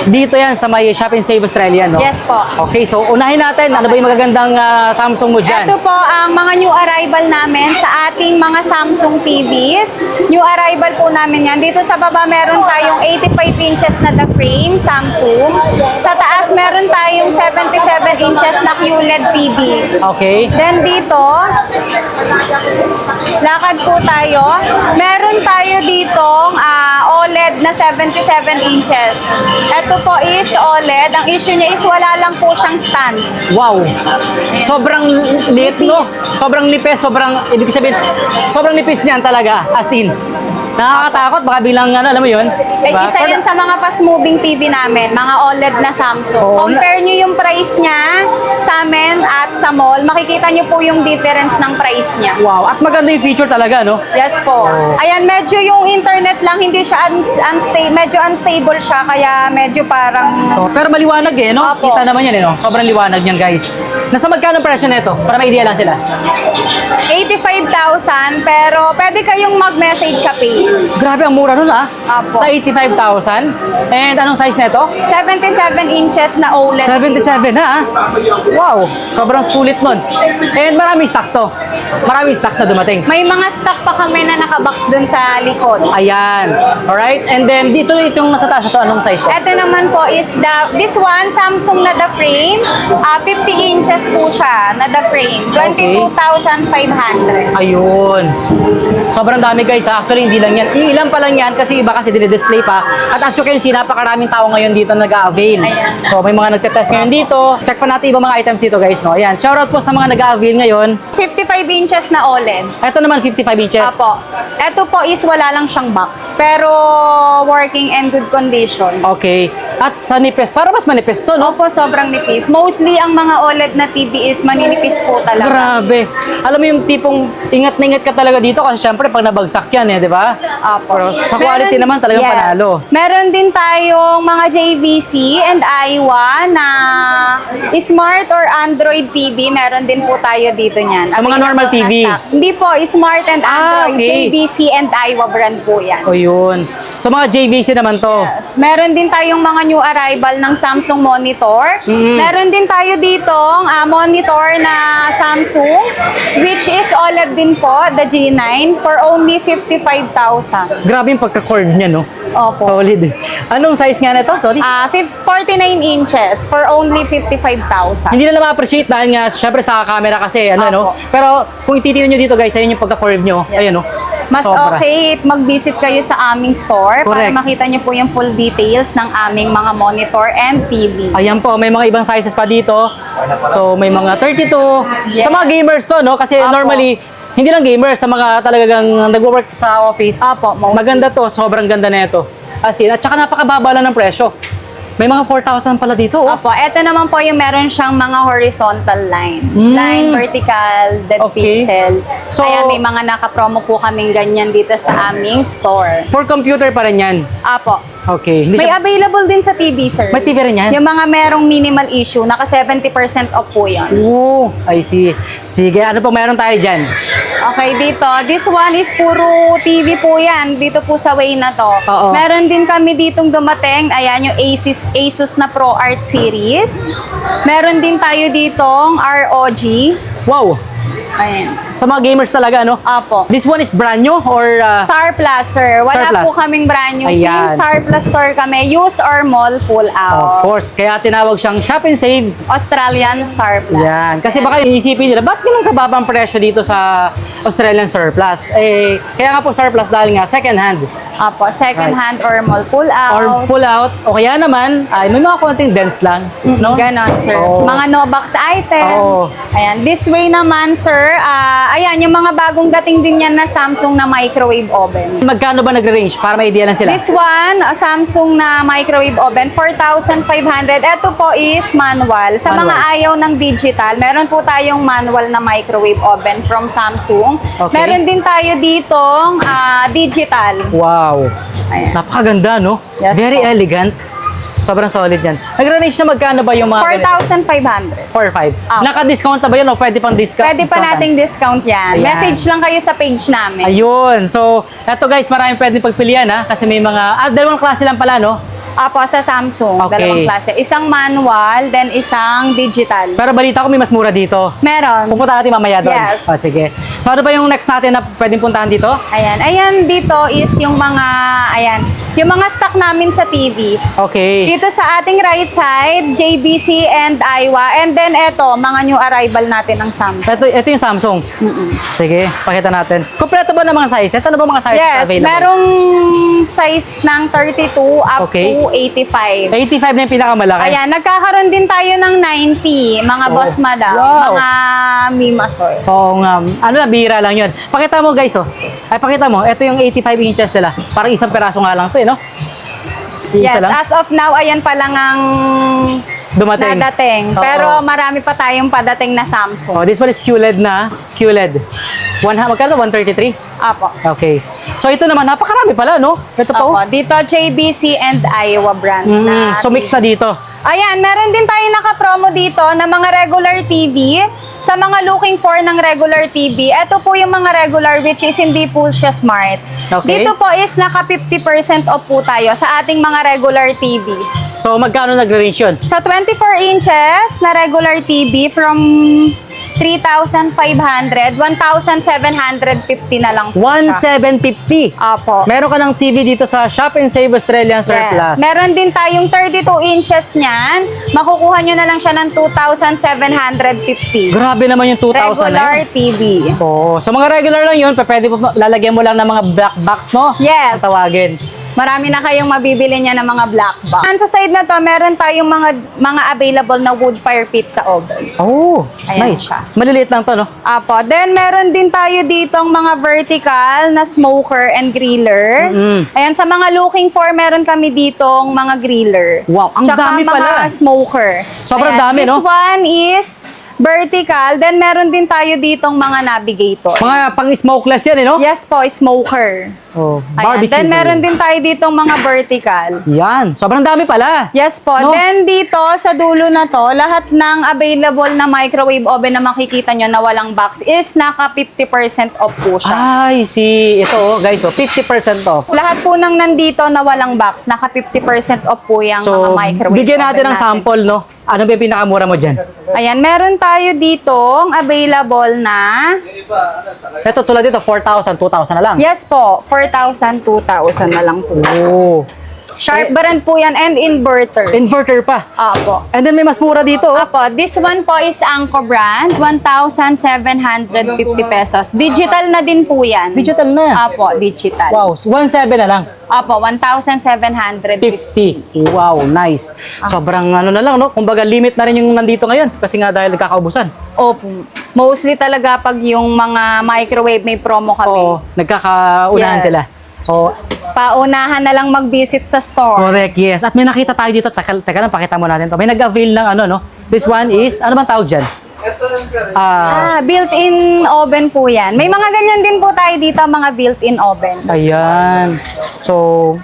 B: Dito yan sa may Shop and Save Australia, no?
A: Yes po.
B: Okay, so unahin natin, ano ba yung magagandang Samsung mo dyan?
A: Ito po ang mga new arrival namin sa ating mga Samsung TVs. New arrival po namin yan. Dito sa baba meron tayong 85 inches na the frame, Samsung. Sa taas meron tayong 77 inches na QLED TV.
B: Okay.
A: Then dito, lakad po tayo. Meron tayo ditong OLED na 77 inches. Ito po is OLED. Ang issue niya is wala lang po siyang stand.
B: Wow. Sobrang liit, no? Sobrang nipis, ibig sabihin, sobrang nipis niyan talaga, as in. Nakakatakot, baka bilang, ano, alam mo yun?
A: Eh, isa yun sa mga fast-moving TV namin, mga OLED na Samsung.
B: Oo.
A: Compare nyo yung price niya sa amin at sa mall, makikita nyo po yung difference ng price niya.
B: Wow, at maganda yung feature talaga, no?
A: Yes po. Ayan, medyo yung internet lang, hindi siya medyo unstable siya, kaya medyo parang...
B: Oh, pero maliwanag eh, no?
A: Opo.
B: Kita naman yan eh, no? Sobrang liwanag yan, guys. Nasa magkano ang presyo nito? Para may idea lang sila.
A: 85,000, pero pwede kayong mag-message sa page.
B: Grabe, ang mura nun
A: Apo.
B: Sa 85,000. And anong size nito?
A: 77 inches na OLED.
B: 77 Wow, sobrang sulit nun. And maraming stocks to. Maraming stocks na dumating.
A: May mga stock pa kami na nakabox dun sa likod.
B: Ayan. Alright. And then dito itong nasa taas na to, anong size to?
A: Ito naman po is this one, Samsung na the frame. 50 inches po siya na the frame. 22,500.
B: Ayun. Sobrang dami guys Actually, hindi lang yan. Ilan pa lang yan kasi iba kasi dinidisplay pa. At as you can see, napakaraming tao ngayon dito nag-a-avail.
A: Ayan.
B: So, may mga nagtetest ngayon dito. Check pa natin ibang mga items dito guys, no? Ayan. Shoutout po sa mga nag-a-avail ngayon.
A: 55 inches na OLED.
B: Ito naman, 55 inches.
A: Apo. Ito po is wala lang siyang box. Pero working and good condition.
B: Okay. At sa nipis, para mas manipis to, no?
A: Opo, sobrang nipis. Mostly, ang mga OLED na TV is maninipis po talaga.
B: Grabe. Alam mo yung tipong ingat na ingat ka talaga dito kasi syempre pag nabagsak yan di ba?
A: Apo.
B: Pero sa quality naman talagang panalo.
A: Meron din tayong mga JVC and Aiwa na smart or Android TV. Meron din po tayo dito niyan.
B: Sa mga normal
A: Available na
B: TV?
A: stock. Hindi po, smart and Android.
B: Okay.
A: JVC and Aiwa brand po yan.
B: O yun. So mga JVC naman to.
A: Yes. Meron din tayong mga new arrival ng Samsung monitor. Meron din tayo ditong monitor na Samsung, which is OLED din po, the G9, for only 55,000.
B: Grabe yung pagka-curve niya, no?
A: Opo.
B: Solid. Anong size nga nito? Sorry.
A: 49 inches for only 55,000.
B: Hindi na ma-appreciate dahil nga syempre sa camera kasi no?
A: Apo.
B: Pero kung ititingnan nyo dito guys, ayun yung pagka-curve nyo. Ayan no.
A: Mas
B: Sobra.
A: okay mag-visit kayo sa aming store para
B: Correct.
A: makita nyo po yung full details ng aming mga monitor and TV.
B: Ayan po, may mga ibang sizes pa dito. So may mga 32. Sa mga gamers to, no? Kasi
A: Apo.
B: normally hindi lang gamers, sa mga talagang nagwo-work sa office.
A: Apo, mostly.
B: Maganda to, sobrang ganda na ito. As in, at saka napakababa lang ng presyo. May mga 4,000 pala dito. Oh.
A: Opo, eto naman po yung meron siyang mga horizontal line. Line, vertical, dead
B: Okay.
A: pixel.
B: So-
A: Kaya may mga naka-promo po kaming ganyan dito sa aming store.
B: For computer pa rin yan.
A: Apo.
B: Okay. Hindi
A: May
B: siya...
A: available din sa TV, sir.
B: May TV rin yan?
A: Yung mga merong minimal issue, naka 70% off po yan.
B: Oh, I see. Sige, ano po meron tayo dyan?
A: Okay, dito. This one is puro TV po yan. Dito po sa way na to.
B: Oo.
A: Meron din kami ditong dumating. Ayan, yung Asus na Pro Art Series. Meron din tayo ditong ROG.
B: Wow.
A: Ayan.
B: Sa mga gamers talaga, no?
A: Apo.
B: This one is brand new or...
A: Star Plus, sir. Wala
B: Star Plus.
A: po kaming brand new.
B: Ayan.
A: Since Star Plus store kami, use or mall pull
B: of
A: out.
B: course, kaya tinawag siyang Shop and Save.
A: Australian Star Plus.
B: Yan. Kasi baka iisipin nila, ba't ganun kababang presyo dito sa Australian Surplus? Eh, kaya nga po Surplus dahil nga second hand.
A: Apo, second hand or mall pull out.
B: Or pull out. O kaya naman, ay may mga konting dents lang. No?
A: Ganon, sir.
B: Oo.
A: Mga no-box item.
B: Oo.
A: Ayan. This way naman, sir, ayan, yung mga bagong dating din yan na Samsung na microwave oven.
B: Magkano ba nagre-range para may idea lang sila?
A: This one, Samsung na microwave oven, 4,500. Ito po is manual. Sa
B: Manual.
A: mga ayaw ng digital, meron po tayong manual na microwave oven from Samsung.
B: Okay.
A: Meron din tayo ditong digital.
B: Wow.
A: Ayan.
B: Napakaganda, no?
A: Yes
B: Very
A: po.
B: elegant. Sobrang solid yan. Nagre-range na magkano ba yung mga...
A: 4,500.
B: 4-5.
A: Ah.
B: Naka-discount na ba yun o pwede pang discount?
A: Pwede pa
B: discountan?
A: nating discount yan.
B: Ayan.
A: Message lang kayo sa page namin.
B: Ayun. So, eto guys, maraming pwedeng pagpilian ha. Kasi may mga... dalawang klase lang pala, no?
A: Apo, sa Samsung.
B: Okay.
A: Dalawang klase. Isang manual, then isang digital.
B: Pero balita ko may mas mura dito.
A: Meron.
B: Pupunta natin mamaya doon.
A: Yes.
B: O, sige. So, ano ba yung next natin na pwedeng puntahan dito?
A: Ayan. Ayan, dito is yung mga, ayan, yung mga stock namin sa TV.
B: Okay.
A: Dito sa ating right side, JBC and Aiwa. And then eto, mga new arrival natin ng Samsung.
B: Ito yung Samsung. Sige, pakita natin. Kompleto ba ng mga sizes? Ano ba mga sizes
A: Yes,
B: available?
A: merong size ng 32 up
B: Okay.
A: to 85.
B: 85 na yung pinakamalaki.
A: Ayan, nagkakaroon din tayo ng 90, mga
B: Oh,
A: boss madam,
B: wow.
A: mga mimasol.
B: Oo nga. Ano na, bihira lang yun. Pakita mo guys, oh. Ay, pakita mo. Ito yung 85 inches nila. Parang isang peraso nga lang ito, eh, no? Yung
A: Yes,
B: isa lang.
A: as of now, ayan pa lang ang
B: Dumating.
A: nadating.
B: Oo.
A: Pero marami pa tayong padating na Samsung.
B: Oh, this one is QLED na. QLED. Magkano? 133?
A: Apo.
B: Okay. So, ito naman, napakarami pala, no? Ito pa,
A: Apo.
B: oh.
A: Dito, JBC and Iowa brand.
B: So, mix na dito.
A: Ayan, meron din tayo naka-promo dito na mga regular TV. sa mga looking for ng regular TV, ito po yung mga regular which is hindi po siya smart.
B: Okay.
A: Dito po is naka 50% off po tayo sa ating mga regular TV.
B: So, magkano nag-range yun?
A: Sa 24 inches na regular TV from 3,500, 1,750 na lang po siya.
B: 1,750.
A: Apo.
B: Meron ka ng TV dito sa Shop and Save Australian Surplus.
A: Yes. Meron din tayong 32 inches niyan. Makukuha nyo na lang siya ng 2,750.
B: Grabe naman yung 2,000
A: Regular
B: na yun.
A: TV.
B: Oo. So, mga regular lang yun. Pwede po, lalagyan mo lang ng mga black box, no?
A: Yes.
B: Ang tawagin.
A: Marami na kayong mabibili niya ng mga black box. Sa side na to, meron tayong mga available na wood fire pit sa oven.
B: Oh,
A: Ayan
B: nice.
A: siya.
B: Maliliit lang to, no?
A: Apo. Then, meron din tayo ditong mga vertical na smoker and griller. Ayan, sa mga looking for, meron kami ditong mga griller.
B: Wow, ang
A: Tsaka
B: dami pala.
A: mga smoker.
B: Sobrang dami, no?
A: This one is vertical. Then, meron din tayo ditong mga navigator.
B: Mga pang-smokeless yan, eh, no?
A: Yes po, smoker.
B: Oh,
A: Ayan.
B: barbecue.
A: Then, meron din tayo ditong mga vertical.
B: Yan. Sobrang dami pala.
A: Yes po.
B: No?
A: Then dito sa dulo na to, lahat ng available na microwave oven na makikita nyo na walang box is naka 50% off po siya.
B: Ay, ito, oh, guys, oh, 50% off.
A: Lahat po ng nandito na walang box, naka 50% off po yung mga
B: So,
A: microwave
B: bigyan natin
A: oven
B: ng sample, no? Ano ba yung pinakamura mo dyan?
A: Ayan, meron tayo ditong available na,
B: Ito, tulad dito, 4,000, 2,000 na lang.
A: yes po, 4,000, 2,000 na lang po.
B: Oh.
A: Sharp brand po yan and inverter.
B: Inverter pa.
A: Apo.
B: And then may mas mura dito, oh.
A: Apo, this one po is Anko brand, 1,750 pesos. Digital na din po yan.
B: Digital na.
A: Apo, digital.
B: Wow, 1,700 na lang.
A: Apo, 1,750.
B: 50. Wow, nice. Sobrang ano na lang, no? Kumbaga limit na rin yung nandito ngayon kasi nga dahil nagkakaubusan.
A: Opo. Mostly talaga pag yung mga microwave may promo kami.
B: Oo, nagkakaunahan
A: Yes.
B: sila. Oo,
A: Paunahan na lang mag-visit sa store.
B: correct, yes. At may nakita tayo dito, teka lang, pakita mo natin to. May nag-avail ng ano, no? This one is, ano bang tawag dyan?
A: Built-in oven po yan. May mga ganyan din po tayo dito, mga built-in oven.
B: Ayan. So,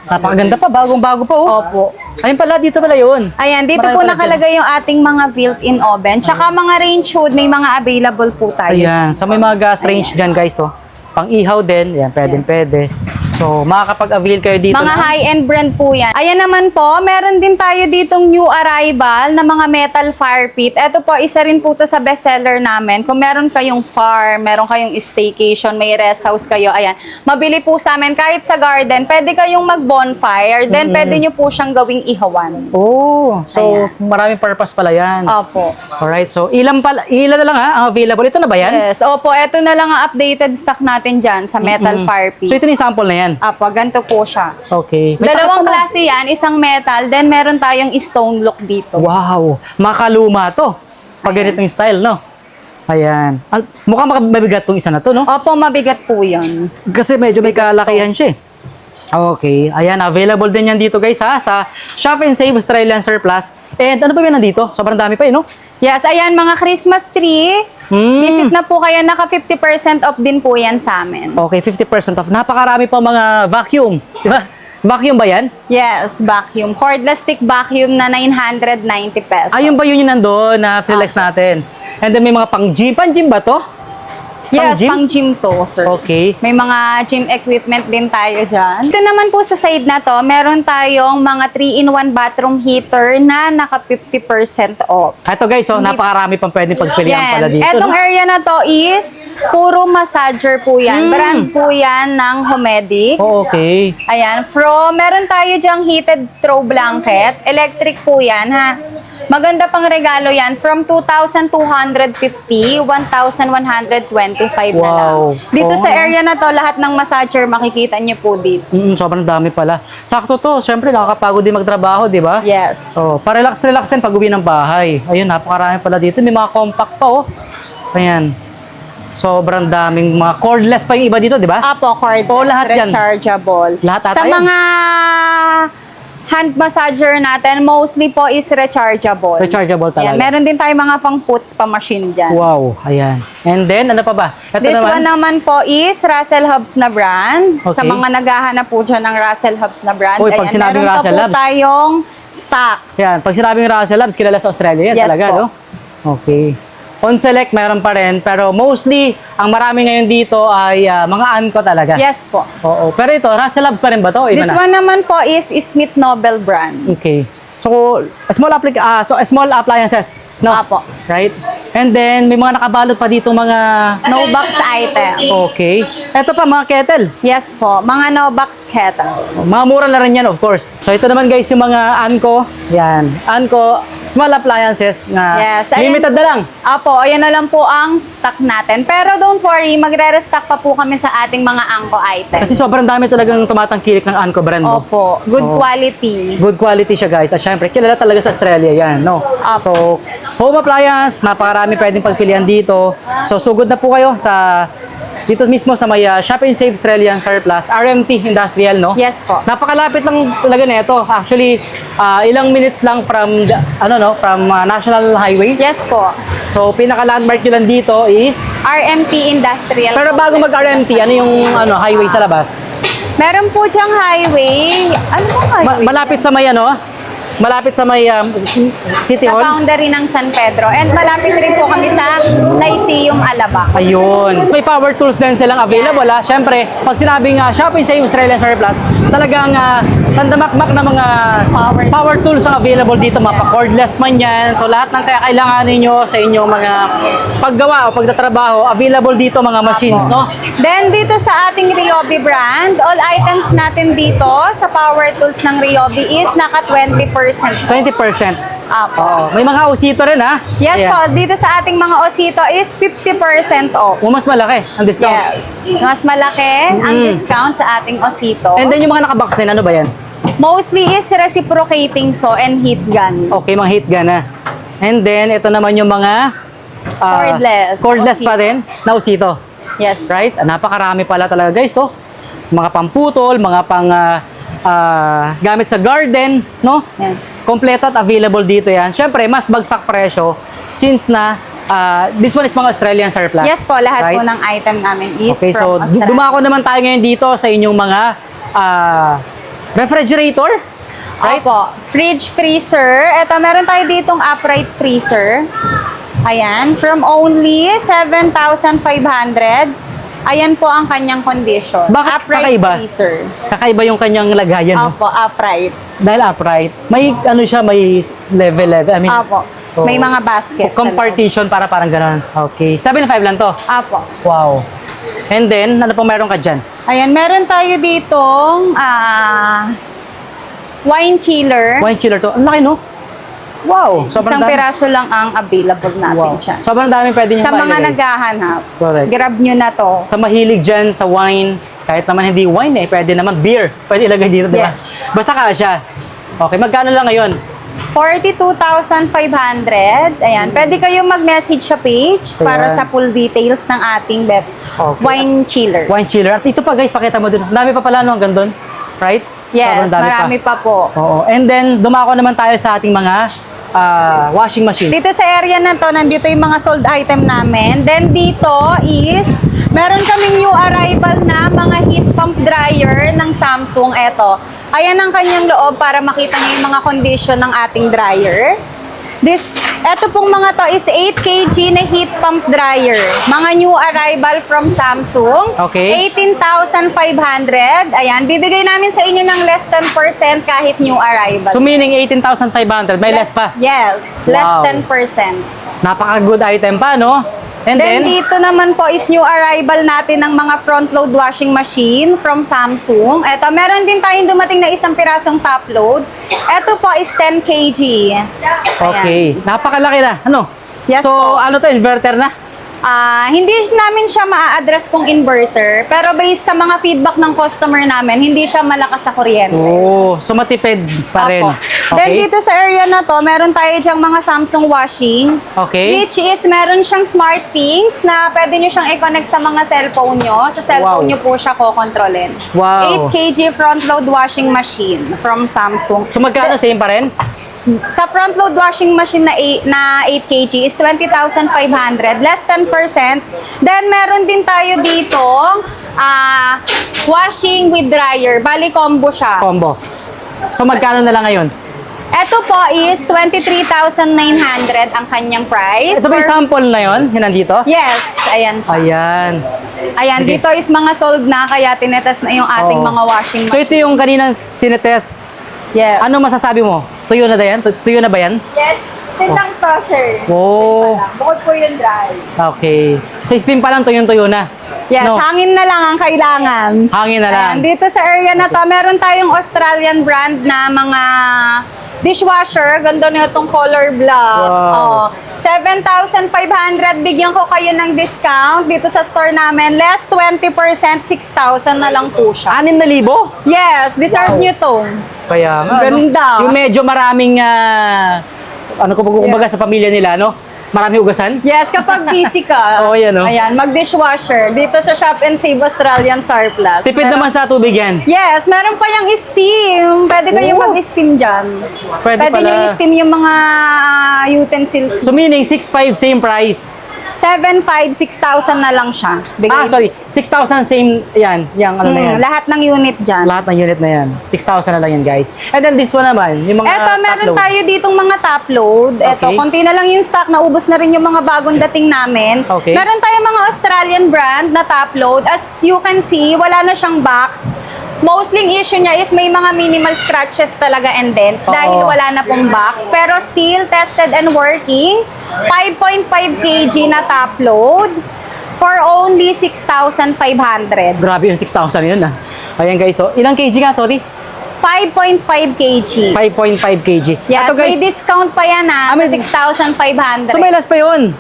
B: napakaganda pa, bagong-bago pa, oh.
A: Opo.
B: Ayun pala, dito pala yun.
A: Ayan, dito
B: Marami
A: po
B: pala
A: nakalagay yung ating mga built-in oven. Tsaka mga range hood, may mga available po tayo.
B: Ayan. So, may mga gas range dyan, guys, oh. Pang-ihaw din. Ayan, pwede. So, makakapag-avail kayo dito.
A: Mga high-end brand po yan. Ayan naman po, meron din tayo ditong new arrival na mga metal fire pit. Ito po, isa rin po to sa bestseller namin. Kung meron kayong farm, meron kayong staycation, may rest house kayo, ayan. Mabili po sa amin kahit sa garden. Pwede kayong mag-bonfire, then pwede nyo po siyang gawing ihawan.
B: Oh, so
A: Ayan.
B: maraming purpose pala yan.
A: Opo.
B: Alright, so ilan na lang ha ang available. Ito na ba yan?
A: Yes, opo, ito na lang ang updated stock natin dyan sa metal fire pit.
B: So ito na yung sample na yan.
A: Apo, ganito po siya.
B: Okay. May
A: Dalawang
B: takip pala.
A: klase yan, isang metal, then meron tayong stone look dito.
B: Wow, makaluma to. Pag ganitong style, no? Ayan. Mukhang mabigat tong isa na to, no?
A: Opo, mabigat po yan.
B: Kasi medyo may kalakihan siya eh. Okay. Ayan, available din yan dito guys ha, sa Shop and Save Australian Surplus. And ano ba yan nandito? Sobrang dami pa eh, no?
A: Yes, ayan, mga Christmas tree. Visit na po kayo, naka 50% off din po yan sa amin.
B: Okay, 50% off. Napakarami pa mga vacuum. Di ba? Vacuum ba yan?
A: Yes, vacuum. Cordless stick vacuum na 990 pesos.
B: Ayun ba yun yung nandun na flex natin? And then may mga pang-gym. Pang-gym ba to?
A: Yes,
B: pang-gym?
A: pang gym to, sir.
B: Okay.
A: May mga gym equipment din tayo dyan. Ito naman po sa side na to, meron tayong mga 3-in-1 bathroom heater na naka 50% off.
B: Ito guys, oh, napakarami pang pwedeng pagpilihan pala dito.
A: Etong
B: No?
A: area na to is puro massager po yan. Brand po yan ng Homedics.
B: Oh, okay.
A: Ayan, meron tayo dyang heated throw blanket. Electric po yan, ha. Maganda pang regalo yan. From 2,250, 1,125 na lang.
B: Wow.
A: Dito
B: Oo.
A: sa area na to, lahat ng massager makikita niyo po dito.
B: Sobrang dami pala. Sakto to, syempre nakakapagod din magtrabaho, di ba?
A: Yes.
B: Oh, pa-relax din pag uwi ng bahay. Ayun, napakarami pala dito. May mga compact pa, oh. Ayan. Sobrang daming mga cordless pa yung iba dito, di ba?
A: Apo, cordless,
B: Oo, lahat yan.
A: rechargeable.
B: Lahat ata
A: Sa
B: yan.
A: mga hand massager natin, mostly po is rechargeable.
B: Rechargeable talaga.
A: Yan, meron din tayo mga pang puts pa machine dyan.
B: Wow, ayan. And then, ano pa ba? Ito
A: This
B: naman.
A: one naman po is Russell Hobbs na brand. Sa
B: Okay.
A: mga naghahanap po dyan ng Russell Hobbs na brand.
B: Uy, pag sinabing
A: meron
B: Russell
A: pa po
B: Hobbs.
A: tayong stock.
B: Yan, pag sinabing Russell Labs, kilala sa Australia yan
A: Yes
B: talaga,
A: po.
B: no? Okay. On select, mayroon pa rin. Pero mostly, ang marami ngayon dito ay mga Anko talaga.
A: Yes po.
B: Oo. Pero ito, Russell Labs pa rin ba to? Iba
A: This
B: na?
A: one naman po is Smith Nobel brand.
B: Okay. So, small appliances, no?
A: Apo.
B: Right? And then, may mga nakabalot pa dito mga...
A: No box item.
B: Okay. Ito pa, mga kettle.
A: Yes po. Mga no box kettle.
B: Mga mura na rin yan, of course. So, ito naman guys, yung mga Anko. Yan. Anko, small appliances na
A: Yes, ayan.
B: limited na lang.
A: Apo, ayan na lang po ang stock natin. Pero don't worry, magre-restock pa po kami sa ating mga Anko items.
B: Kasi sobrang dami talagang tumatangkilik ng Anko brand. No?
A: Opo, good
B: Oo.
A: quality.
B: Good quality siya guys. At syempre, kilala talaga sa Australia yan, no?
A: Apo.
B: So, home appliance, napakarami pwedeng pagpilian dito. So, sugod na po kayo sa dito mismo sa may Shop and Save Australian Surplus, RMT Industrial, no?
A: Yes po.
B: Napakalapit lang talaga nito. Actually, ilang minutes lang from National Highway.
A: Yes po.
B: So, pinaka-landmark nyo lang dito is
A: RMT Industrial.
B: pero bago
A: Complex.
B: mag-RMT, ano yung highway sa labas?
A: Meron po diyang highway. Ano po highway?
B: Malapit sa may malapit sa may City
A: Sa
B: Hall.
A: boundary ng San Pedro. And malapit rin po kami sa Lyceum, Alabang.
B: Ayun. May power tools din silang available. Siyempre, pag sinabing Shop and Save Australian Surplus, talagang sandamakmak na mga power tools ang available dito. Mapa-cordless man yan. So, lahat ng kailangan ninyo sa inyong mga paggawa o pagtatrabaho, available dito mga machines, no?
A: Then dito sa ating Ryobi brand, all items natin dito sa power tools ng Ryobi is naka 20%.
B: 20%.
A: Apo.
B: Oo. May mga usito rin, ha?
A: Yes
B: Ayan.
A: po, dito sa ating mga osito is 50% off.
B: O, mas malaki ang discount.
A: Yes. Mas malaki ang discount sa ating osito.
B: And then yung mga nakabox din, ano ba yan?
A: Mostly is reciprocating saw and heat gun.
B: Okay, mga heat gun, ha? And then, ito naman yung mga
A: Cordless.
B: cordless pa
A: Usito.
B: rin na usito.
A: Yes.
B: Right? Napakarami pala talaga guys, to. Mga pamputol, mga pang gamit sa garden, no?
A: Yan.
B: Kompleto at available dito yan. Siyempre, mas bagsak presyo since na this one is mga Australian surplus.
A: Yes po, lahat
B: right?
A: po ng item namin is
B: Okay, so
A: from Australia.
B: dumako naman tayo ngayon dito sa inyong mga refrigerator. Right?
A: Opo, fridge freezer. Ito, meron tayo ditong upright freezer. Ayan, from only 7,500. Ayan po ang kanyang condition.
B: Bakit
A: upright
B: kakaiba?
A: freezer.
B: Kakaiba yung kanyang lagayan. No?
A: Opo, upright.
B: Dahil upright, may siya, may level. I mean,
A: Opo,
B: so,
A: may mga basket. sa loob.
B: compartition para parang gano'n. Okay. 7.5 lang to.
A: Opo.
B: Wow. And then, ano pa meron ka dyan?
A: Ayan, meron tayo ditong wine chiller.
B: Wine chiller to. Ang laki, no? Wow.
A: Isang piraso lang ang available natin
B: Wow.
A: dyan.
B: Sobrang dami pwede nyo
A: Sa mga
B: mailagay.
A: naghahanap,
B: Correct.
A: grab nyo na to.
B: Sa mahilig dyan, sa wine, kahit naman hindi wine pwede naman beer. Pwede ilagay dito, di ba?
A: Yes.
B: Basta kasya. Okay, magkano lang ngayon?
A: 42,500. Ayan. Pwede kayo mag-message sa page para
B: Ayan.
A: sa full details ng ating
B: Okay.
A: wine chiller.
B: Wine chiller. At ito pa guys, pakita mo dun. Ang dami pa pala, no? Hanggang dun. Right?
A: Yes,
B: Sobrang dami
A: marami pa po.
B: Oo. And then, dumako naman tayo sa ating mga washing machine.
A: Dito sa area na to, nandito yung mga sold item namin. Then dito is, meron kaming new arrival na mga heat pump dryer ng Samsung. Eto. Ayan ang kanyang loob para makita niyo yung mga condition ng ating dryer. Eto pong mga to is 8 kg na heat pump dryer. Mga new arrival from Samsung.
B: Okay.
A: 18,500. Ayan, bibigay namin sa inyo ng less than % kahit new arrival.
B: So meaning 18,500, may less pa.
A: Yes, less
B: Wow.
A: than %.
B: Napaka-good item pa, no? And
A: Then,
B: then,
A: dito naman po is new arrival natin ng mga front load washing machine from Samsung. Eto, meron din tayong dumating na isang pirasong top load. Eto po is 10 kg.
B: okay. Napakalaki na. Ano?
A: Yes
B: so,
A: po.
B: ano to, inverter na?
A: Hindi namin siya ma-address kung inverter, pero based sa mga feedback ng customer namin, hindi siya malakas sa kuryente.
B: Oh, so matipid pa rin.
A: Opo. Then
B: Okay.
A: dito sa area na to, meron tayo dyang mga Samsung washing.
B: Okay.
A: Which is, meron siyang smart things na pwede nyo siyang i-connect sa mga cellphone nyo. Sa cellphone
B: Wow.
A: nyo po siya kokontrolin.
B: Wow.
A: 8 kg front load washing machine from Samsung.
B: So magkano, same pa rin?
A: Sa front load washing machine na 8 kg is 20,500, less than %. Then meron din tayo dito washing with dryer. Bali combo siya.
B: Combo. So magkano na lang ngayon?
A: Ito po is 23,900 ang kanyang price.
B: Ito ba yung sample na yun? Yun nandito?
A: Yes, ayan siya.
B: Ayan.
A: Ayan,
B: Sige.
A: dito is mga sold na, kaya tinetest na yung ating
B: Oo.
A: mga washing
B: So ito yung kaninang tinetest.
A: Yes.
B: Ano masasabi mo? Tuyo na ba yan? Tuyo na ba yan?
C: Yes, spin lang to, sir.
B: Oh.
C: Bukod po yung dry.
B: Okay. So spin pa lang tuyo na.
A: Yes,
B: No?
A: hangin na lang ang kailangan.
B: Hangin na lang.
A: Ayan, dito sa area na to, meron tayong Australian brand na mga dishwasher. Ganda na itong color black.
B: Wow.
A: Oh, 7,500. Bigyan ko kayo ng discount dito sa store namin. Less 20%, 6,000 na lang po siya.
B: 6,000?
A: Yes, deserve nyo to.
B: Kaya nga,
A: Ganda.
B: no? Yung medyo maraming, kumbaga sa pamilya nila, no? Maraming ugasan?
A: Yes, kapag busy ka.
B: Oo, yan, oh.
A: Ayan, mag-dishwasher. Dito sa Shop and Save Australian Surplus.
B: Tipid naman sa tubig yan.
A: Yes, meron pa yung steam. Pwede kayong
B: Oh.
A: mag-steam dyan.
B: Pwede pala.
A: nyo i-steam yung mga utensils.
B: So meaning, 6,500 same price.
A: 7,500, 6,000 na lang siya.
B: Sorry, 6,000 same, yan, yung ano na yan.
A: Lahat ng unit dyan.
B: Lahat ng unit na yan. 6,000 na lang yan, guys. And then this one naman, yung mga
A: Eto, meron
B: top load.
A: tayo ditong mga top load. Eto,
B: Okay.
A: konti na lang yung stock. Naubos na rin yung mga bagong dating namin.
B: Okay.
A: Meron tayong mga Australian brand na top load. As you can see, wala na siyang box. Mostly issue niya is may mga minimal scratches talaga and dents
B: Oo.
A: dahil wala na pong box. Pero still tested and working. 5.5 kg na top load for only 6,500.
B: Grabe yung 6,000 yun, ah. Ayan, guys. So, ilang kg nga, sorry?
A: 5.5 kg.
B: 5.5 kg.
A: Yes,
B: Ito,
A: may
B: guys.
A: discount pa yan
B: may-
A: 6,500.
B: So, may last pa yun.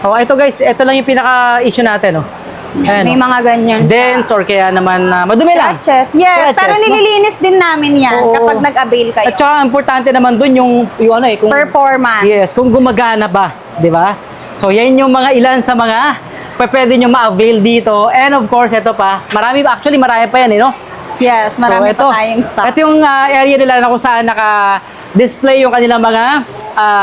B: Oh, ito, guys. Ito lang yung pinaka-issue natin, oh. Ayan,
A: May
B: oh.
A: mga ganyan.
B: Dents or kaya naman madumi lang.
A: Scratches. Yes,
B: Scratches,
A: pero
B: no?
A: nililinis din namin yan
B: Oo.
A: kapag nag-avail kayo.
B: At saka, importante naman dun yung ano eh, kung
A: Performance.
B: yes, kung gumagana ba, 'di ba? So yan yung mga ilan sa mga pwede nyo ma-avail dito. And of course, ito pa, marami pa yan, eh, no?
A: Yes, marami pa tayong stock.
B: Ito yung area nila na kung saan naka-display yung kanilang mga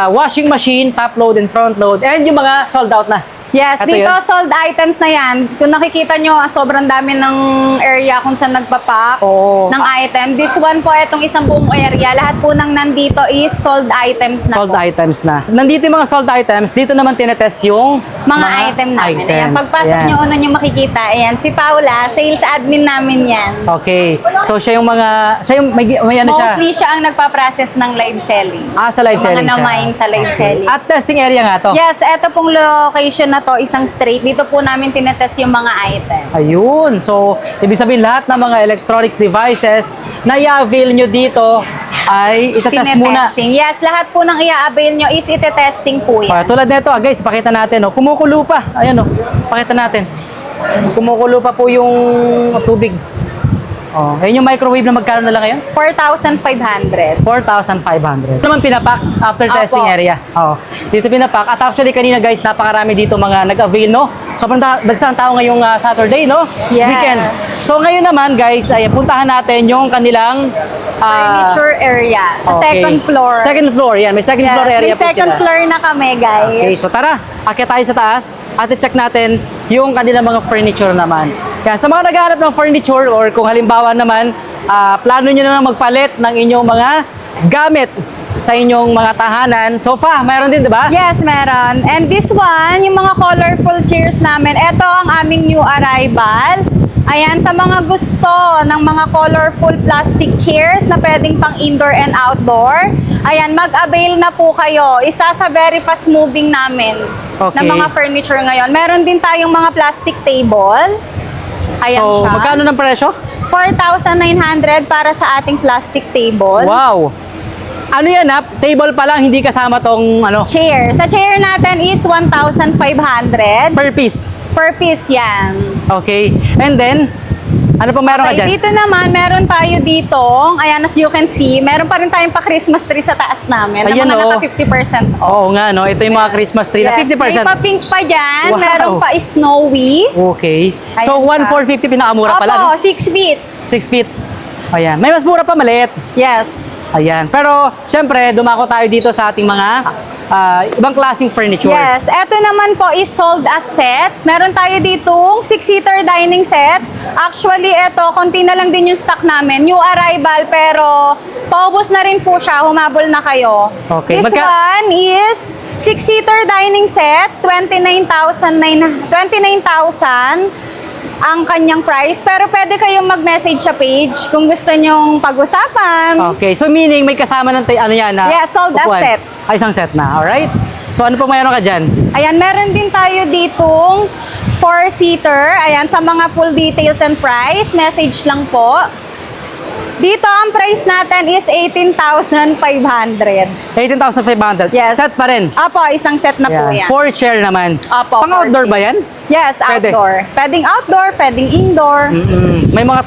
B: washing machine, top load and front load, and yung mga sold out na.
A: Yes,
B: Ito
A: dito
B: yun.
A: sold items na yan. Kung nakikita nyo, sobrang dami ng area kung saan nagpapak
B: Oo.
A: ng item. This one po, itong isang buong area, lahat po ng nandito is sold items na
B: Sold
A: po.
B: items na. Nandito yung mga sold items, dito naman tinetest yung
A: Mga item namin. Ayan, pagpasok
B: Ayan.
A: nyo, una nyo makikita. Ayan, si Paula, sales admin namin yan.
B: Okay. So siya yung may ano siya.
A: Mostly siya ang nagpa-process ng live selling.
B: Sa live selling
A: Mga
B: siya.
A: na-mine sa live selling.
B: At testing area nga to.
A: Yes, eto pong location na to, isang straight. Dito po namin tinetest yung mga item.
B: Ayun. So, ibig sabihin lahat ng mga electronics devices na i-avail nyo dito ay itetest muna.
A: Tinetesting. Yes, lahat po ng i-avail nyo is itetesting po yan.
B: Tulad nito, guys, pakita natin. Oh. Kumukulo pa. Ayan, oh. Pakita natin. Kumukulo pa po yung tubig. Oh, ayun yung microwave na magkano na lang ngayon?
A: 4,500.
B: 4,500. Ito naman pinapak after testing
A: Apo.
B: area. Oh. Dito pinapak. At actually kanina guys, napakarami dito mga nag-avail, no? Sobrang dagsang tao ngayong Saturday, no?
A: Yes.
B: Weekend. So ngayon naman guys, ay puntahan natin yung kanilang
A: Furniture area. Sa
B: okay.
A: second floor.
B: Second floor, yan. May second floor area
A: may
B: po
A: second
B: sila.
A: floor na kami, guys.
B: Okay, so tara, akyat tayo sa taas at i-check natin yung kanilang mga furniture naman. Kaya sa mga naghahanap ng furniture or kung halimbawa naman, plano nyo na magpalit ng inyong mga gamit sa inyong mga tahanan. Sofa, mayroon din, di ba?
A: Yes, meron. And this one, yung mga colorful chairs namin, ito ang aming new arrival. Ayan, sa mga gusto ng mga colorful plastic chairs na pwedeng pang indoor and outdoor, ayan, mag-avail na po kayo. Isa sa very fast moving namin
B: Okay.
A: na mga furniture ngayon. Meron din tayong mga plastic table. Ayan
B: So,
A: siya.
B: magkano ng presyo?
A: 4,900 para sa ating plastic table.
B: Wow! Ano yan table pa lang, hindi kasama tong
A: Chair. Sa chair natin is 1,500
B: per piece.
A: per piece yan.
B: Okay. And then, ano pa meron ka
A: Okay,
B: dyan?
A: dito naman, meron tayo dito. Ayan, as you can see, meron pa rin tayong pa-Christmas tree sa taas namin.
B: Ayan,
A: na mga
B: oh.
A: naka 50% off.
B: Oo nga, no? Ito yung mga Christmas tree na
A: Yes,
B: 50%.
A: may pa-pink pa dyan.
B: Wow.
A: Meron pa snowy.
B: Okay. So,
A: Ayan pa.
B: 1,450 pinakamura pala, no?
A: Opo, 6 feet.
B: 6 feet. Ayan. May mas mura pa maliit.
A: Yes.
B: Ayan. Pero, syempre, dumako tayo dito sa ating mga ibang klaseng furniture.
A: Yes, eto naman po is sold as set. Meron tayo ditong 6-seater dining set. Actually, eto, konti na lang din yung stock namin. New arrival, pero Paubos na rin po siya, humabol na kayo.
B: Okay,
A: This one is 6-seater dining set, 29,000 ang kanyang price. Pero pwede kayong mag-message sa page kung gusto nyong pag-usapan.
B: Okay, so meaning may kasama ng ano yan na
A: Yeah, sold as
B: upuan.
A: set.
B: Ay, isang set na, alright? So ano pa mayroon ka dyan?
A: Ayan, meron din tayo ditong 4-seater. Ayan, sa mga full details and price, message lang po. Dito, ang price natin is 18,500.
B: 18,500.
A: Yes.
B: Set pa rin.
A: Apo, isang set na po yan.
B: 4 chair naman.
A: Apo,
B: Pang outdoor
A: 4
B: ba yan?
A: Yes,
B: Pwede.
A: outdoor. Pwedeng outdoor, pwedeng indoor.
B: May mga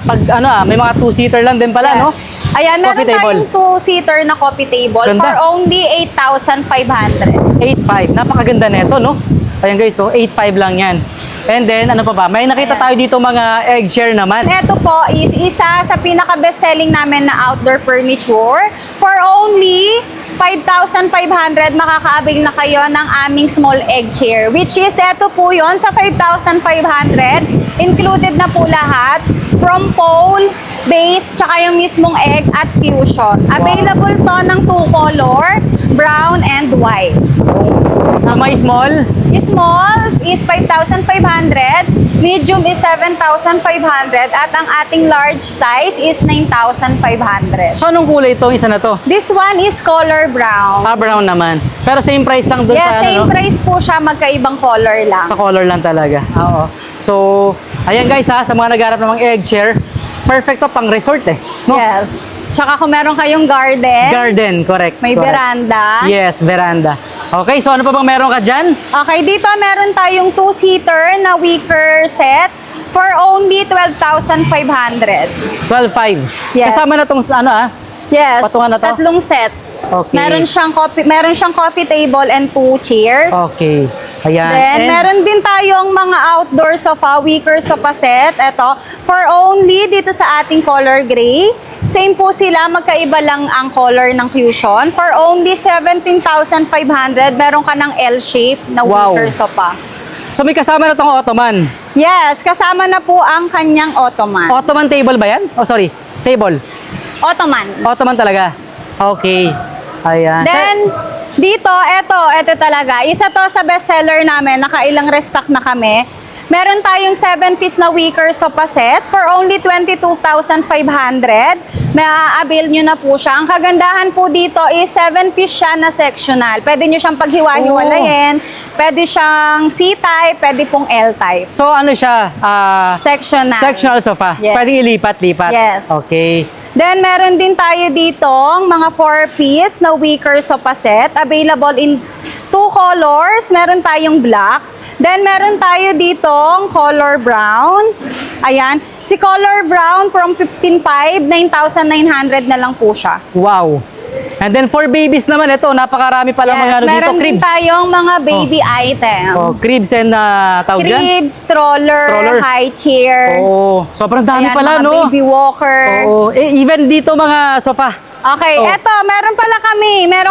B: may mga 2-seater lang din pala, no?
A: Ayan, meron
B: Coffee table.
A: tayong 2-seater na coffee table
B: Ganda.
A: for only 8,500.
B: 8.5. Napakaganda nito, no? Ayan guys, so 8.5 lang yan. And then, ano pa ba? May nakita tayo dito mga egg chair naman.
A: Ito po is isa sa pinaka-best-selling namin na outdoor furniture. For only 5,500, makakaabig na kayo ng aming small egg chair. Which is, ito po yon sa 5,500. Included na po lahat. From pole, base, tsaka yung mismong egg at fusion. Available to ng 2 color, brown and white.
B: So, may small.
A: Small is 5,500, medium is 7,500, at ang ating large size is 9,500.
B: So, anong kulay itong isa na to?
A: This one is color brown.
B: Brown naman. Pero same price lang dun
A: Yes,
B: sa
A: same
B: ano, no?
A: price po siya, magkaibang color lang.
B: Sa color lang talaga. Oo. So, ayan guys ha, sa mga nagharap ng mga egg chair, perfect to pang resort eh. No?
A: Yes. Tsaka kung meron kayong garden,
B: Garden, correct.
A: may
B: correct.
A: veranda.
B: Yes, veranda. Okay, so ano pa bang meron ka dyan?
A: Okay, dito meron tayong 2-seater na wicker set for only 12,500.
B: 12.5.
A: Yes.
B: Kasama na tong ano
A: Yes,
B: Patungan na to?
A: tatlong set.
B: Okay.
A: Meron siyang coffee table and 2 chairs.
B: Okay. Ayan.
A: Then,
B: And
A: meron din tayong mga outdoor sofa, wicker sofa set. Ito, for only dito sa ating color gray. Same po sila, magkaiba lang ang color ng fusion. For only 17,500, meron ka ng L-shape na
B: Wow.
A: wicker sofa.
B: so may kasama na tong ottoman.
A: Yes, kasama na po ang kanyang ottoman.
B: Ottoman table ba yan? Oh, sorry. Table.
A: Ottoman.
B: Ottoman talaga. Okay. Ayan.
A: Then, dito, ito talaga. Isa to sa bestseller namin. Nakailang restock na kami. Meron tayong 7-piece na wicker sofa set for only 22,500. May avail nyo na po siya. Ang kagandahan po dito is 7-piece siya na sectional. Pwede nyo siyang paghiwa-hiwalayin. Pwede siyang C-type, pwede pong L-type.
B: So ano siya?
A: Sectional.
B: Sectional sofa.
A: Yes.
B: Pwedeng ilipat-lipat.
A: Yes.
B: Okay.
A: Then, meron din tayo ditong mga 4-piece na wicker sofa set. Available in 2 colors. Meron tayong black. Then, meron tayo ditong color brown. Ayan. Si color brown from 15,500, 9,900 na lang po siya.
B: Wow. And then for babies naman, ito, napakarami pala mga ano dito,
A: meron din
B: cribs.
A: tayong mga baby item.
B: Oh, cribs and tawag dyan?
A: Cribs, stroller, high chair.
B: Oo. Sobrang dami
A: Ayan,
B: pala,
A: mga
B: no?
A: baby walker.
B: Oo. Even dito mga sofa.
A: Okay,
B: Oh.
A: eto, meron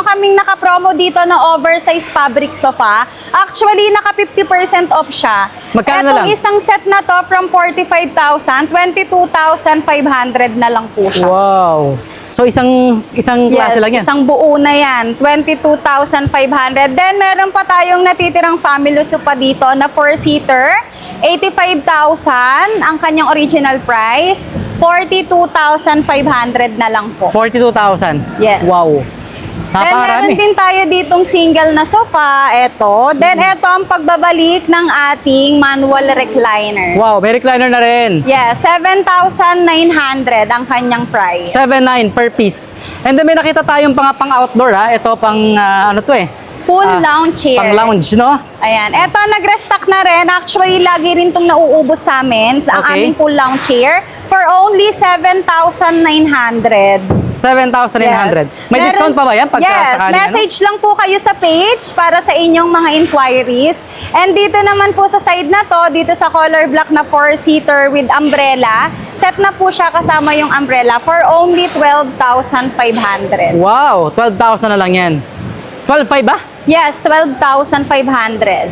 A: kaming naka-promo dito na oversized fabric sofa. Actually, naka 50% off siya.
B: Magkano na lang?
A: Etong isang set na to from 45,000, 22,500 na lang po siya.
B: Wow. So isang klase lang yan.
A: Isang buo na yan. 22,500. Then, meron pa tayong natitirang family sofa dito na 4-seater. 85,000 ang kanyang original price. 42,500 na lang po.
B: 42,000.
A: Yes.
B: Wow.
A: Then, meron
B: Napakarami.
A: din tayo ditong single na sofa. Ito. Then, ito ang pagbabalik ng ating manual recliner.
B: Wow, may recliner na rin.
A: Yes, 7,900 ang kanyang price.
B: 7.9 per piece. And then may nakita tayong pang-outdoor ha. Ito pang ano to eh.
A: Full lounge chair.
B: Pang lounge, no?
A: Ayan. Eto, nag-restock na rin. Actually, lagi rin itong nauubos sa amin sa
B: Okay.
A: aming full lounge chair for only 7,900.
B: 7,900. May
A: Meron-
B: discount pa ba yan? Pagka
A: Yes,
B: sakali,
A: message lang po kayo sa page para sa inyong mga inquiries. And dito naman po sa side na to, dito sa color black na 4-seater with umbrella, set na po siya kasama yung umbrella for only 12,500.
B: Wow, 12,000 na lang yan. 12,500 ba?
A: Yes, 12,500.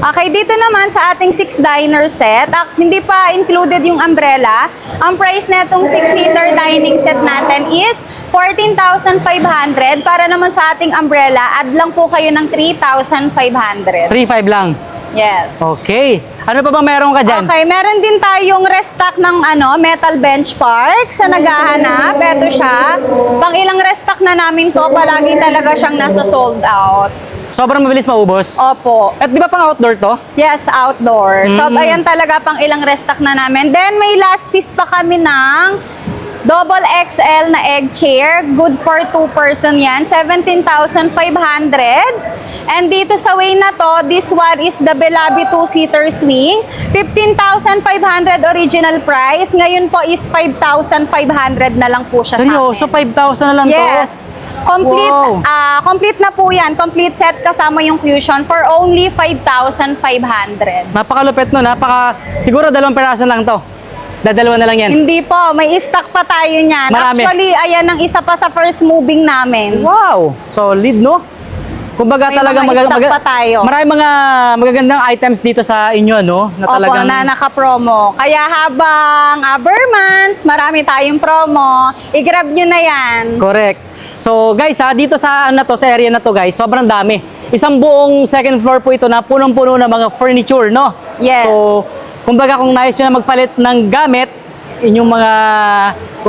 A: Okay, dito naman sa ating 6-diner set, hindi pa included yung umbrella. Ang price na itong 6-seater dining set natin is 14,500. Para naman sa ating umbrella, add lang po kayo ng 3,500.
B: 3.5 lang.
A: Yes.
B: Okay. Ano pa bang meron ka dyan?
A: Okay, meron din tayong restock ng metal bench park sa naghahanap. Ito siya. Pang ilang restock na namin to, palagi talaga siyang nasa sold out.
B: Sobrang mabilis maubos.
A: Opo.
B: At di ba pang outdoor to?
A: Yes, outdoor. So, ayan talaga pang ilang restock na namin. Then, may last piece pa kami ng double XL na egg chair. Good for 2 person yan. 17,500. And dito sa way na to, this one is the Belabi 2-seater swing. 15,500 original price. Ngayon po is 5,500 na lang po siya
B: Seryoso,
A: sa amin.
B: 5,000 na lang to?
A: Yes. Complete,
B: Wow.
A: complete na po yan. Complete set kasama yung fusion for only 5,500.
B: Napakalupit nun. Siguro 2 peraso lang to. Dadalawa na lang yan.
A: Hindi po, may stock pa tayo niyan.
B: Marami.
A: Actually, ayan ang isa pa sa first moving namin.
B: Wow! Solid, no? Kumbaga
A: May
B: talaga
A: mga stock pa tayo.
B: Maraming mga magagandang items dito sa inyo, no? Na
A: Opo,
B: talagang
A: na naka-promo. Kaya habang months, marami tayong promo. I-grab nyo na yan.
B: correct. So, guys, dito sa sa area na to, guys, sobrang dami. Isang buong second floor po ito na punong-puno ng mga furniture, no?
A: Yes.
B: So, kumbaga kung nais nyo na magpalit ng gamit, inyong mga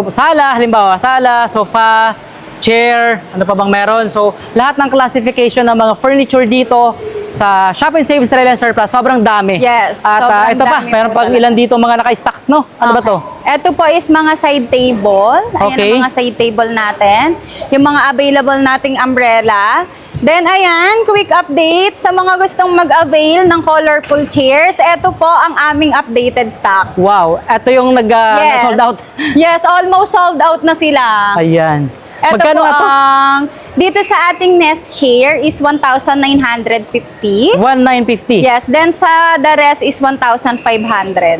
B: sala, halimbawa, sala, sofa, chair, ano pa bang meron. So, lahat ng classification ng mga furniture dito sa Shop and Save Australian Surplus, sobrang dami.
A: Yes,
B: At
A: sobrang
B: ito pa,
A: dami
B: meron
A: po
B: pang
A: talaga.
B: ilan dito mga naka-stocks, no? Ano ba to?
A: Ito po is mga side table. Ayan
B: Okay.
A: ang mga side table natin. Yung mga available nating umbrella. Then, ayan, quick update sa mga gustong mag-avail ng colorful chairs. Ito po ang aming updated stock.
B: Wow, ito yung sold out.
A: Yes, almost sold out na sila.
B: Ayan.
A: Ito
B: Magkano
A: po
B: nga to?
A: dito sa ating Nest chair is 1,950.
B: 1,950.
A: Yes, then sa the rest is 1,500.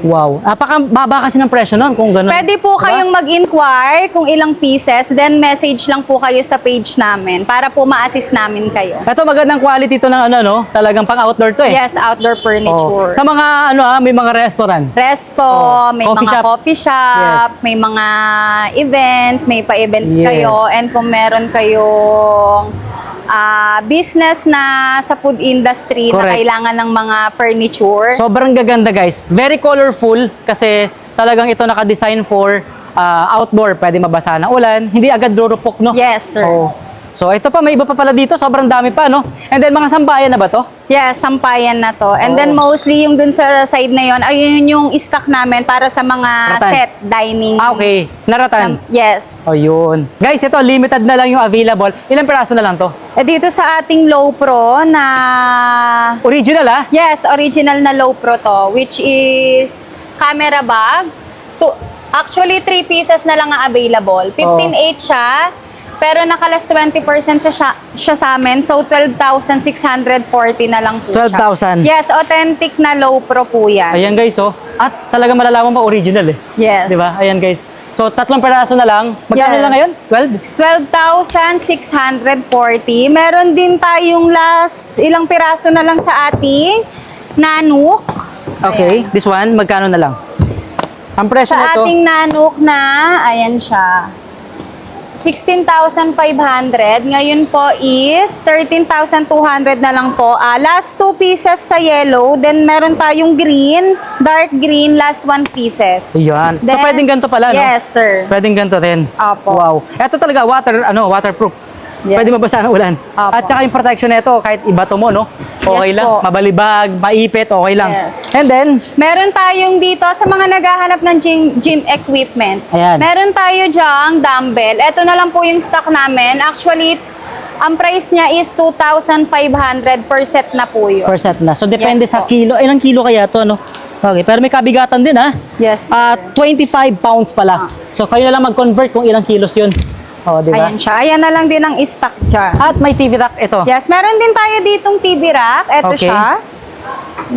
B: Wow. Napakababa kasi ng presyo nun kung gano'n.
A: Pwede po
B: Diba?
A: kayong mag-inquire kung ilang pieces, then message lang po kayo sa page namin para po ma-assist namin kayo.
B: Ito magandang quality to ng no? Talagang pang-outdoor to eh.
A: Yes, outdoor
B: Oh.
A: furniture.
B: Sa mga may mga restaurant.
A: Resto, may
B: Coffee
A: mga
B: shop.
A: coffee shop,
B: Yes.
A: may mga events, may pa-events
B: Yes.
A: kayo, and kung meron kayong business na sa food industry
B: Correct.
A: na kailangan ng mga furniture.
B: Sobrang gaganda guys. Very colorful kasi talagang ito naka-design for outdoor. Pwede mabasa ng ulan. Hindi agad durupok, no?
A: Yes, sir.
B: Oh. So ito pa, may iba pa pala dito. Sobrang dami pa, no? And then mga sambayan na ba to?
A: Yes, sampayan na to. And then
B: Oo.
A: mostly yung dun sa side na yon, ayun yung stock namin para sa mga
B: Ratan.
A: set dining.
B: Okay. Naratan.
A: Yes.
B: O yun. Guys, ito limited na lang yung available. Ilang peraso na lang to?
A: Dito sa ating low pro na
B: Original
A: yes, original na low pro to, which is camera bag. Actually, 3 pieces na lang ang available. 15.8 siya, pero nakalas 20% siya sa amin. So, 12,640 na lang po
B: 12,000.
A: siya. Yes, authentic na low pro po yan.
B: Ayan guys, oh. At talaga malalaman pa original eh.
A: Yes.
B: Di ba? Ayan guys. So, 3 peraso na lang. Magkano
A: Yes.
B: lang ngayon?
A: 12,640. Meron din tayong ilang piraso na lang sa ating Nanook.
B: Okay. This one, magkano na lang? Ang presyo
A: Sa
B: nito,
A: ating Nanook na, ayan siya. 16,500. Ngayon po is 13,200 na lang po. Last 2 pieces sa yellow. Then meron tayong green, dark green, last 1 pieces.
B: ayan. So,
A: Then-
B: pwedeng ganito pala, no?
A: Yes, sir.
B: Pwedeng ganito rin.
A: Opo.
B: Wow. Ito talaga, waterproof.
A: Yes.
B: Pwede mabasa ng ulan.
A: Opo.
B: At saka yung protection nito, kahit ibato mo, no? Okay
A: Yes
B: lang.
A: po.
B: Mabalibag, maipit, okay lang.
A: Yes.
B: And then,
A: Meron tayong dito sa mga naghahanap ng gym equipment.
B: Ayan.
A: Meron tayo dyang dumbbell. Ito na lang po yung stock namin. Actually, ang price niya is 2,500 per set na po yun.
B: percent na. So, depende
A: Yes
B: sa
A: po.
B: kilo. Ilang kilo kaya to, ano? Okay, pero may kabigatan din, ha?
A: Yes, sir.
B: 25 pounds pala. So, kayo na lang mag-convert kung ilang kilos yun. O, di ba?
A: Ayan siya. Ayan na lang din ang stock dyan.
B: At may TV rack ito.
A: Yes, meron din tayo ditong TV rack. Ito
B: Okay.
A: siya.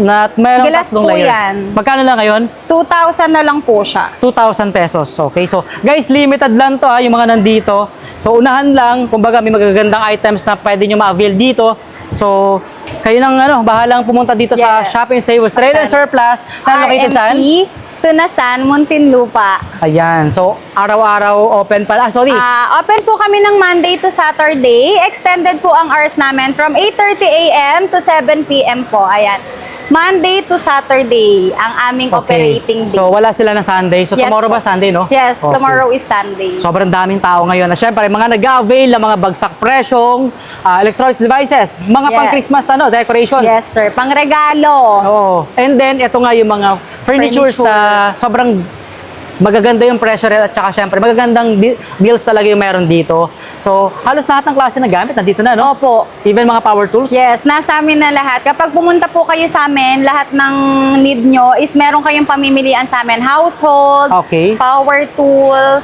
B: At mayroong
A: Glass
B: tatlong
A: po
B: layer.
A: yan.
B: Magkano lang ngayon?
A: 2,000 na lang po siya.
B: 2,000 pesos. Okay, so guys, limited lang to yung mga nandito. So unahan lang, kumbaga may magagandang items na pwede nyo ma-avail dito. So, kayo nang bahalang pumunta dito sa
A: Yes.
B: Shop and Save Australian Surplus na located saan?
A: RMP Tunasan, Muntinlupa.
B: Ayan. So, araw-araw open pala. Sorry.
A: Open po kami ng Monday to Saturday. Extended po ang hours namin from 8:30 a.m. to 7 p.m. po. Ayan. Monday to Saturday ang aming operating day.
B: So, wala sila ng Sunday. So,
A: Yes
B: tomorrow
A: po.
B: ba Sunday, no?
A: Yes,
B: Okay.
A: tomorrow is Sunday.
B: Sobrang daming tao ngayon. At syempre, mga nag-avail ng mga bagsak presyong electronic devices, mga
A: Yes.
B: pang-Christmas decorations.
A: Yes, sir. Pangregalo.
B: Oo. And then, ito nga yung mga furnitures
A: Furniture.
B: na sobrang magaganda yung pressure at saka syempre magagandang deals talaga yung meron dito. So, halos lahat ng klase ng gamit nandito na, no?
A: Opo.
B: Even mga power tools.
A: Yes, nasa amin na lahat. Kapag pumunta po kayo sa amin, lahat ng need nyo is meron kayong pamimilian sa amin. Household,
B: Okay.
A: power tools,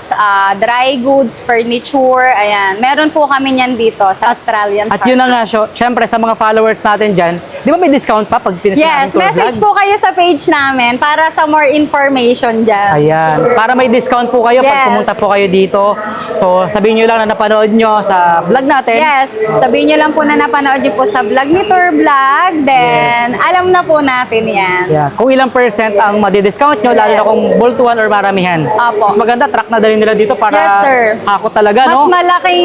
A: dry goods, furniture, ayan. Meron po kami niyan dito sa Australian
B: At yun na nga, syempre sa mga followers natin dyan, di ba may discount pa pag pinasya
A: Yes,
B: natin tour
A: message
B: vlog?
A: po kayo sa page namin para sa more information dyan.
B: Ayan. Para may discount po kayo pag
A: Yes.
B: pumunta po kayo dito. So, sabihin nyo lang na napanood nyo sa vlog natin.
A: Yes, sabihin nyo lang po na napanood nyo po sa vlog ni Tour Vlog. Then, alam na po natin yan.
B: Yeah. Kung ilang percent ang madi-discount nyo, lalo na kung bultuhan or maramihan.
A: Apo.
B: Mas maganda, truck na dali nila dito para
A: Yes, sir.
B: ako talaga, no?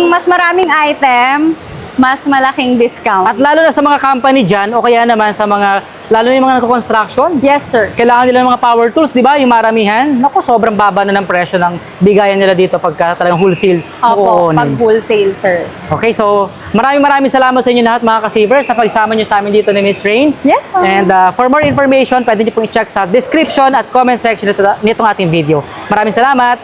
A: Mas maraming item, mas malaking discount.
B: At lalo na sa mga company dyan, o kaya naman sa mga, lalo na yung mga nagko-construction,
A: Yes, sir.
B: kailangan nila ng mga power tools, di ba? Yung maramihan. Naku, sobrang baba na ng presyo ng bigayan nila dito pagka talagang wholesale.
A: Opo,
B: kukunin.
A: pag wholesale, sir.
B: Okay, so maraming salamat sa inyo lahat mga ka-savers sa pagsama nyo sa amin dito ni Miss Rain.
A: Yes, ma'am.
B: And for more information, pwede nyo pong i-check sa description at comment section nitong ating video. Maraming salamat!